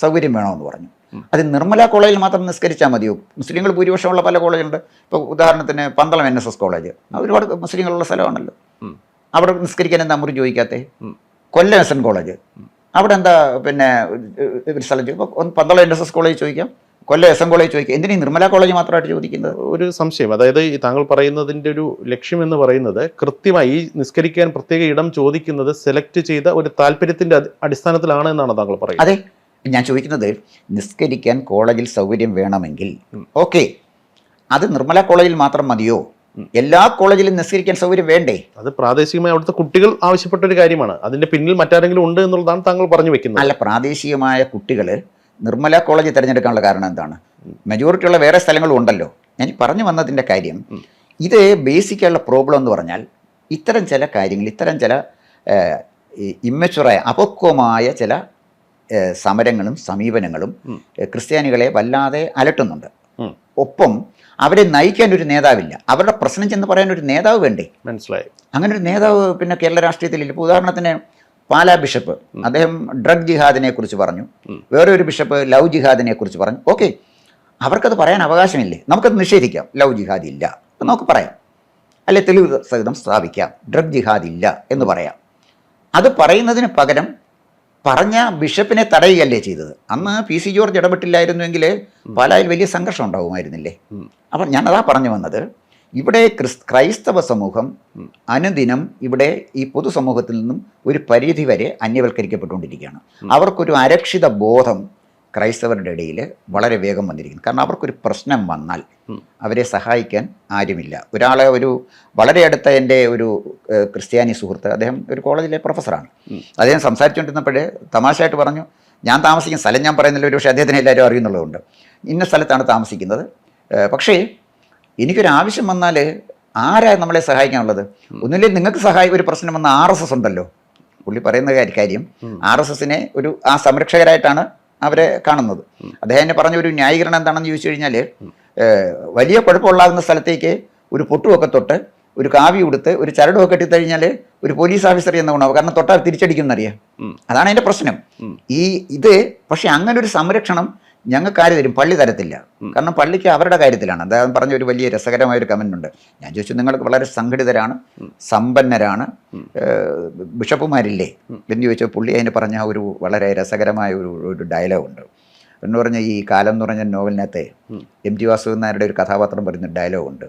S1: സൗകര്യം വേണമെന്ന് പറഞ്ഞു. അത് നിർമ്മല കോളേജിൽ മാത്രം നിസ്കരിച്ചാൽ മതിയോ? മുസ്ലിങ്ങൾ ഭൂരിപക്ഷമുള്ള പല കോളേജുണ്ട്. ഇപ്പോൾ ഉദാഹരണത്തിന് പന്തളം NSS കോളേജ്, ഒരുപാട് മുസ്ലിങ്ങളുള്ള സ്ഥലമാണല്ലോ. അവിടെ നിസ്കരിക്കാൻ എന്താ മുറി ചോദിക്കാത്തേ? കൊല്ലം SN കോളേജ്, അവിടെ എന്താ ഒരു സ്ഥലം പന്തളം NSS കോളേജ് ചോദിക്കാം, കൊല്ലം SN കോളേജ് ചോദിക്കാം. എന്തിനീ നിർമ്മല കോളേജ് മാത്രമായിട്ട് ചോദിക്കുന്നത്?
S2: ഒരു സംശയം, അതായത് ഈ താങ്കൾ പറയുന്നതിൻ്റെ ഒരു ലക്ഷ്യം എന്ന് പറയുന്നത് കൃത്യമായി നിസ്കരിക്കാൻ പ്രത്യേക ഇടം ചോദിക്കുന്നത് സെലക്ട് ചെയ്ത ഒരു താല്പര്യത്തിൻ്റെ അടിസ്ഥാനത്തിലാണ് എന്നാണ് താങ്കൾ പറയുന്നത്?
S1: അതെ, ഞാൻ ചോദിക്കുന്നത് നിസ്കരിക്കാൻ കോളേജിൽ സൗകര്യം വേണമെങ്കിൽ ഓക്കെ, അത് നിർമ്മല കോളേജിൽ മാത്രം മതിയോ? എല്ലാ കോളേജിലും നിസ്കരിക്കാൻ സൗകര്യം വേണ്ടേ?
S2: അത് പ്രാദേശികമായി അവിടുത്തെ കുട്ടികൾ ആവശ്യപ്പെട്ട ഒരു കാര്യമാണ്. അതിന്റെ പിന്നിൽ മറ്റാരെങ്കിലും ഉണ്ട് എന്നുള്ളതാണ് താങ്കൾ പറഞ്ഞു വെക്കുന്നത്.
S1: അല്ല, പ്രാദേശികമായ കുട്ടികൾ നിർമ്മല കോളേജ് തിരഞ്ഞെടുക്കാനുള്ള കാരണം എന്താണ്? മെജോറിറ്റി ഉള്ള വേറെ സ്ഥലങ്ങളും ഉണ്ടല്ലോ. ഞാൻ പറഞ്ഞു വന്നതിൻ്റെ കാര്യം, ഇത് ബേസിക്കായുള്ള പ്രോബ്ലം എന്ന് പറഞ്ഞാൽ ഇത്തരം ചില കാര്യങ്ങൾ, ഇത്തരം ചില ഇമ്മച്ചുറായ അപക്വമായ ചില സമരങ്ങളും സമീപനങ്ങളും ക്രിസ്ത്യാനികളെ വല്ലാതെ അലട്ടുന്നുണ്ട്. ഒപ്പം അവരെ നയിക്കാൻ ഒരു നേതാവില്ല. അവരുടെ പ്രശ്നം ചെന്ന് പറയാൻ ഒരു നേതാവ് വേണ്ടേ?
S2: മനസ്സിലായി.
S1: അങ്ങനെ ഒരു നേതാവ് കേരള രാഷ്ട്രീയത്തിലില്ല. ഇപ്പോൾ ഉദാഹരണത്തിന് പാലാ ബിഷപ്പ്, അദ്ദേഹം ഡ്രഗ് ജിഹാദിനെ കുറിച്ച് പറഞ്ഞു, വേറെ ഒരു ബിഷപ്പ് ലവ് ജിഹാദിനെ കുറിച്ച് പറഞ്ഞു. ഓക്കെ, അവർക്കത് പറയാൻ അവകാശമില്ലേ? നമുക്കത് നിഷേധിക്കാം, ലവ് ജിഹാദ് ഇല്ല നമുക്ക് പറയാം, അല്ലെ തെളിവ് സഹിതം സ്ഥാപിക്കാം ഡ്രഗ് ജിഹാദ് ഇല്ല എന്ന് പറയാം. അത് പറയുന്നതിന് പകരം പറഞ്ഞ ബിഷപ്പിനെ തടയുകയല്ലേ ചെയ്തത്. അന്ന് PC ജോർജ് ഇടപെട്ടില്ലായിരുന്നുവെങ്കിൽ പാലായിൽ വലിയ സംഘർഷം ഉണ്ടാകുമായിരുന്നില്ലേ? അപ്പം ഞാനതാ പറഞ്ഞു വന്നത്, ഇവിടെ ക്രൈസ്തവ സമൂഹം അനുദിനം ഇവിടെ ഈ പൊതുസമൂഹത്തിൽ നിന്നും ഒരു പരിധി വരെ അന്യവൽക്കരിക്കപ്പെട്ടുകൊണ്ടിരിക്കുകയാണ്. അവർക്കൊരു അരക്ഷിത ബോധം ക്രൈസ്തവരുടെ ഇടയിൽ വളരെ വേഗം വന്നിരിക്കുന്നു. കാരണം അവർക്കൊരു പ്രശ്നം വന്നാൽ അവരെ സഹായിക്കാൻ ആരുമില്ല. ഒരു വളരെ അടുത്ത എൻ്റെ ഒരു ക്രിസ്ത്യാനി സുഹൃത്ത്, അദ്ദേഹം ഒരു കോളേജിലെ പ്രൊഫസറാണ്. അദ്ദേഹം സംസാരിച്ചുകൊണ്ടിരുന്നപ്പോഴേ തമാശയായിട്ട് പറഞ്ഞു, ഞാൻ താമസിക്കുന്ന സ്ഥലം ഞാൻ പറയുന്നില്ല, ഒരു പക്ഷേ അദ്ദേഹത്തിന് എല്ലാവരും അറിയുന്നുള്ളതുകൊണ്ട്, ഇന്ന സ്ഥലത്താണ് താമസിക്കുന്നത്, പക്ഷേ എനിക്കൊരാവശ്യം വന്നാൽ ആരാ നമ്മളെ സഹായിക്കാനുള്ളത്? ഒന്നുമില്ലെങ്കിൽ നിങ്ങൾക്ക് ഒരു പ്രശ്നം വന്ന RSS ഉണ്ടല്ലോ. പുള്ളി പറയുന്ന കാര്യം RSSനെ ആ സംരക്ഷകരായിട്ടാണ് അവരെ കാണുന്നത്. അദ്ദേഹം എന്നെ പറഞ്ഞ ഒരു ന്യായീകരണം എന്താണെന്ന് ചോദിച്ചു കഴിഞ്ഞാൽ, വലിയ കുഴപ്പമുള്ളാകുന്ന സ്ഥലത്തേക്ക് ഒരു പൊട്ടുമൊക്കെ തൊട്ട് ഒരു കാവി ഉടുത്ത് ഒരു ചരടൊക്കെ കെട്ടിക്കഴിഞ്ഞാൽ ഒരു പോലീസ് ഓഫീസർ എന്ന ഗുണമാവും. കാരണം തൊട്ടാൽ തിരിച്ചടിക്കുന്നറിയാം. അതാണ് അതിൻ്റെ പ്രശ്നം. ഇത് പക്ഷേ അങ്ങനെ ഒരു സംരക്ഷണം ഞങ്ങൾക്ക് ആര് തരും? പള്ളി തരത്തില്ല. കാരണം പള്ളിക്ക് അവരുടെ കാര്യത്തിലാണ്. അദ്ദേഹം പറഞ്ഞ ഒരു വലിയ രസകരമായ ഒരു കമൻ്റ് ഉണ്ട്. ഞാൻ ചോദിച്ചു, നിങ്ങൾക്ക് വളരെ സംഘടിതരാണ്, സമ്പന്നരാണ്, ബിഷപ്പുമാരില്ലേ എന്ന് ചോദിച്ചാൽ പുള്ളി അതിന് പറഞ്ഞ ഒരു വളരെ രസകരമായ ഒരു ഡയലോഗുണ്ട്. എന്ന് പറഞ്ഞാൽ ഈ കാലം എന്ന് പറഞ്ഞ നോവലിനകത്തെ എം ടി വാസുദേവൻ നായരുടെ ഒരു കഥാപാത്രം പറയുന്ന ഡയലോഗുണ്ട്.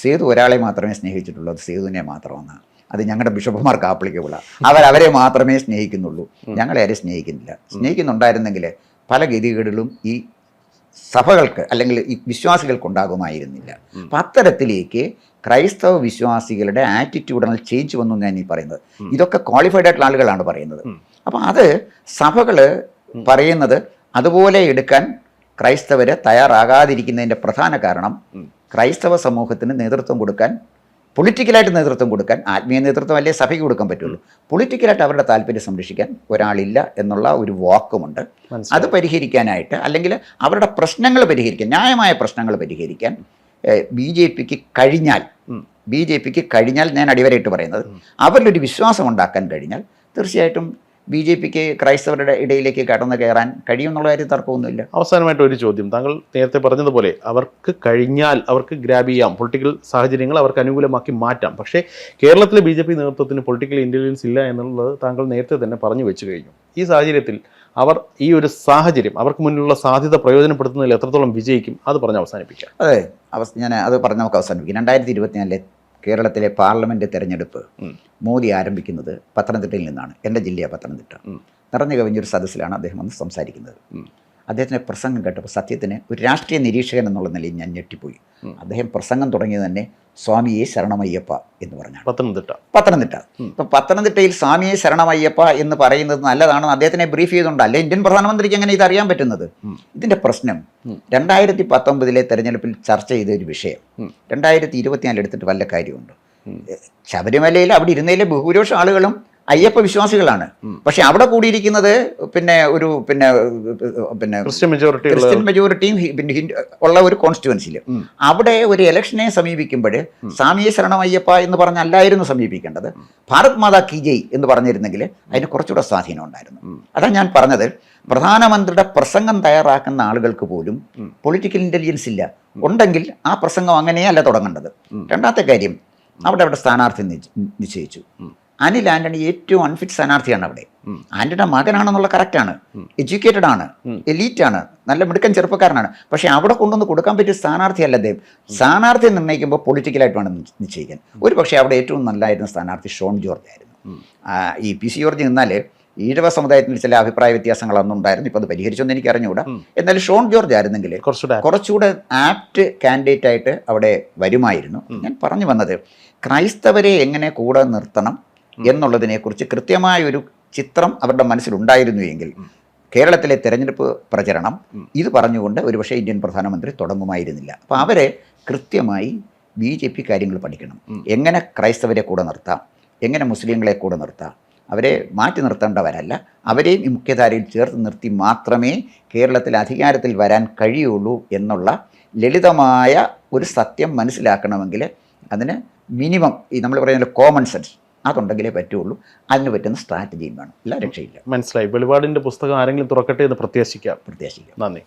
S1: സേതു ഒരാളെ മാത്രമേ സ്നേഹിച്ചിട്ടുള്ളൂ, അത് സേതുവിനെ മാത്രമാണ്. അത് ഞങ്ങളുടെ ബിഷപ്പുമാർക്ക് ആപ്ലിക്കബിളാണ്. അവരവരെ മാത്രമേ സ്നേഹിക്കുന്നുള്ളൂ, ഞങ്ങളെ ആരും സ്നേഹിക്കുന്നില്ല. സ്നേഹിക്കുന്നുണ്ടായിരുന്നെങ്കിൽ പല ഗതികേടുകളും ഈ സഭകൾക്ക് അല്ലെങ്കിൽ ഈ വിശ്വാസികൾക്കുണ്ടാകുമായിരുന്നില്ല. അപ്പം അത്തരത്തിലേക്ക് ക്രൈസ്തവ വിശ്വാസികളുടെ ആറ്റിറ്റ്യൂഡണൽ ചേഞ്ച് വന്നു ഞാൻ ഈ പറയുന്നത്. ഇതൊക്കെ ക്വാളിഫൈഡ് ആയിട്ടുള്ള ആളുകളാണ് പറയുന്നത്. അപ്പം അത് സഭകൾ പറയുന്നത് അതുപോലെ എടുക്കാൻ ക്രൈസ്തവർ തയ്യാറാകാതിരിക്കുന്നതിൻ്റെ പ്രധാന കാരണം ക്രൈസ്തവ സമൂഹത്തിന് നേതൃത്വം കൊടുക്കാൻ, പൊളിറ്റിക്കലായിട്ട് നേതൃത്വം കൊടുക്കാൻ, ആത്മീയ നേതൃത്വം അല്ലേ സഭയ്ക്ക് കൊടുക്കാൻ പറ്റുള്ളൂ, പൊളിറ്റിക്കലായിട്ട് അവരുടെ താല്പര്യം സംരക്ഷിക്കാൻ ഒരാളില്ല എന്നുള്ള ഒരു വാക്കുമുണ്ട്. അത് പരിഹരിക്കാനായിട്ട് അല്ലെങ്കിൽ അവരുടെ പ്രശ്നങ്ങൾ പരിഹരിക്കാൻ, ന്യായമായ പ്രശ്നങ്ങൾ പരിഹരിക്കാൻ ബി ജെ പിക്ക് കഴിഞ്ഞാൽ ഞാൻ അടിവരയിട്ട് പറയുന്നത്, അവരിലൊരു വിശ്വാസം ഉണ്ടാക്കാൻ കഴിഞ്ഞാൽ തീർച്ചയായിട്ടും ബി ജെ പിക്ക് ക്രൈസ്തവരുടെ ഇടയിലേക്ക് കടന്നു കയറാൻ കഴിയുമെന്നുള്ള കാര്യം തർക്കമൊന്നുമില്ല.
S2: അവസാനമായിട്ട് ഒരു ചോദ്യം. താങ്കൾ നേരത്തെ പറഞ്ഞതുപോലെ അവർക്ക് കഴിഞ്ഞാൽ അവർക്ക് ഗ്രാബ് ചെയ്യാം, പൊളിറ്റിക്കൽ സാഹചര്യങ്ങൾ അവർക്ക് അനുകൂലമാക്കി മാറ്റാം. പക്ഷേ കേരളത്തിലെ ബി ജെ പി നേതൃത്വത്തിന് പൊളിറ്റിക്കൽ ഇൻ്റലിജൻസ് ഇല്ല എന്നുള്ളത് താങ്കൾ നേരത്തെ തന്നെ പറഞ്ഞു വെച്ച് കഴിഞ്ഞു. ഈ സാഹചര്യത്തിൽ അവർ ഈ ഒരു സാഹചര്യം അവർക്ക് മുന്നിലുള്ള സാധ്യത പ്രയോജനപ്പെടുത്തുന്നതിൽ എത്രത്തോളം വിജയിക്കും, അത് പറഞ്ഞ് അവസാനിപ്പിക്കാം.
S1: അതെ, ഞാൻ അത് പറഞ്ഞ് നമുക്ക് അവസാനിപ്പിക്കാം. 2024 കേരളത്തിലെ പാർലമെൻറ്റ് തെരഞ്ഞെടുപ്പ് മോദി ആരംഭിക്കുന്നത് പത്തനംതിട്ടയിൽ നിന്നാണ്. എൻ്റെ ജില്ലയാണ് പത്തനംതിട്ട. നിറഞ്ഞു കവിഞ്ഞൊരു സദസ്സിലാണ് അദ്ദേഹം വന്ന് സംസാരിക്കുന്നത്. അദ്ദേഹത്തിൻ്റെ പ്രസംഗം കേട്ടപ്പോൾ സത്യത്തിന് ഒരു രാഷ്ട്രീയ നിരീക്ഷകൻ എന്നുള്ള നിലയിൽ ഞാൻ ഞെട്ടിപ്പോയി. അദ്ദേഹം പ്രസംഗം തുടങ്ങിയത് തന്നെ സ്വാമിയെ ശരണമയ്യപ്പ എന്ന് പറഞ്ഞാണ്. പത്തനംതിട്ട. ഇപ്പം പത്തനംതിട്ടയിൽ സ്വാമിയെ ശരണമയ്യപ്പ എന്ന് പറയുന്നത് നല്ലതാണെന്ന് അദ്ദേഹത്തിനെ ബ്രീഫ് ചെയ്തുകൊണ്ട് അല്ലെ ഇന്ത്യൻ പ്രധാനമന്ത്രിക്ക് എങ്ങനെ ഇത് അറിയാൻ പറ്റുന്നത്? ഇതിൻ്റെ പ്രശ്നം 2019 തെരഞ്ഞെടുപ്പിൽ ചർച്ച ചെയ്ത ഒരു വിഷയം 2024 എടുത്തിട്ട് വല്ല കാര്യമുണ്ട്? ശബരിമലയിൽ അവിടെ ഇരുന്നതിലെ ഭൂരിപക്ഷം ആളുകളും അയ്യപ്പ വിശ്വാസികളാണ്. പക്ഷെ അവിടെ കൂടിയിരിക്കുന്നത് ക്രിസ്ത്യൻ മെജോറിറ്റിയും ഉള്ള ഒരു കോൺസ്റ്റിറ്റ്യുവൻസിയിൽ അവിടെ ഒരു ഇലക്ഷനെ സമീപിക്കുമ്പോൾ സ്വാമിയെ ശരണം അയ്യപ്പ എന്ന് പറഞ്ഞല്ലായിരുന്നു സമീപിക്കേണ്ടത്, ഭാരത് മാതാ കി ജയ് എന്ന് പറഞ്ഞിരുന്നെങ്കിൽ അതിന് കുറച്ചുകൂടെ സ്വാധീനം ഉണ്ടായിരുന്നു. അതാണ് ഞാൻ പറഞ്ഞത്. പ്രധാനമന്ത്രിയുടെ പ്രസംഗം തയ്യാറാക്കുന്ന ആളുകൾക്ക് പോലും പൊളിറ്റിക്കൽ ഇൻ്റലിജൻസ് ഇല്ല. ഉണ്ടെങ്കിൽ ആ പ്രസംഗം അങ്ങനെയല്ല തുടങ്ങേണ്ടത്. രണ്ടാമത്തെ കാര്യം, അവിടെ സ്ഥാനാർത്ഥി നിശ്ചയിച്ചു. അനിൽ ആന്റണി ഏറ്റവും അൺഫിറ്റ് സ്ഥാനാർത്ഥിയാണ് അവിടെ. ആന്റണിയുടെ മകനാണെന്നുള്ള കറക്റ്റാണ്, എഡ്യൂക്കേറ്റഡ് ആണ്, എലീറ്റ് ആണ്, നല്ല മിടുക്കൻ ചെറുപ്പക്കാരനാണ്. പക്ഷേ അവിടെ കൊണ്ടുവന്ന് കൊടുക്കാൻ പറ്റിയ സ്ഥാനാർത്ഥിയല്ല അദ്ദേഹം. സ്ഥാനാർത്ഥി നിർണ്ണയിക്കുമ്പോൾ പൊളിറ്റിക്കലായിട്ട് വേണം നിശ്ചയിക്കാൻ. ഒരു പക്ഷേ അവിടെ ഏറ്റവും നല്ലതായിരുന്ന സ്ഥാനാർത്ഥി ഷോൺ ജോർജ് ആയിരുന്നു. ഈ പി സി ജോർജ് നിന്നാൽ ഈഴവ സമുദായത്തിൽ ചില അഭിപ്രായ വ്യത്യാസങ്ങളൊന്നും ഉണ്ടായിരുന്നു. ഇപ്പോൾ അത് പരിഹരിച്ചൊന്നും എനിക്ക് അറിഞ്ഞുകൂടാ. എന്നാലും ഷോൺ ജോർജ് ആയിരുന്നെങ്കിൽ കുറച്ചുകൂടെ ആപ്റ്റ് കാൻഡിഡേറ്റ് ആയിട്ട് അവിടെ വരുമായിരുന്നു. ഞാൻ പറഞ്ഞു വന്നത്, ക്രൈസ്തവരെ എങ്ങനെ കൂടെ നിർത്തണം എന്നുള്ളതിനെക്കുറിച്ച് കൃത്യമായൊരു ചിത്രം അവരുടെ മനസ്സിലുണ്ടായിരുന്നു എങ്കിൽ കേരളത്തിലെ തെരഞ്ഞെടുപ്പ് പ്രചരണം ഇത് പറഞ്ഞുകൊണ്ട് ഒരുപക്ഷെ ഇന്ത്യൻ പ്രധാനമന്ത്രി തുടങ്ങുമായിരുന്നില്ല. അപ്പോൾ അവരെ കൃത്യമായി ബി ജെ പി കാര്യങ്ങൾ പഠിക്കണം. എങ്ങനെ ക്രൈസ്തവരെ കൂടെ നിർത്താം, എങ്ങനെ മുസ്ലിങ്ങളെ കൂടെ നിർത്താം, അവരെ മാറ്റി നിർത്തേണ്ടവരല്ല, അവരെയും ഈ മുഖ്യധാരയിൽ ചേർത്ത് നിർത്തി മാത്രമേ കേരളത്തിൽ അധികാരത്തിൽ വരാൻ കഴിയുള്ളൂ എന്നുള്ള ലളിതമായ ഒരു സത്യം മനസ്സിലാക്കണമെങ്കിൽ അതിന് മിനിമം ഈ നമ്മൾ പറയുന്ന കോമൺ സെൻസ് അതുണ്ടെങ്കിലേ പറ്റുള്ളൂ. അതിന് പറ്റുന്ന സ്ട്രാറ്റജിയും വേണം. ഇല്ല രക്ഷയില്ല.
S2: മനസ്സിലായി. വെളിപാടിൻ്റെ പുസ്തകം ആരെങ്കിലും തുറക്കട്ടെ എന്ന് പ്രത്യാശിക്കാം.
S1: നന്ദി.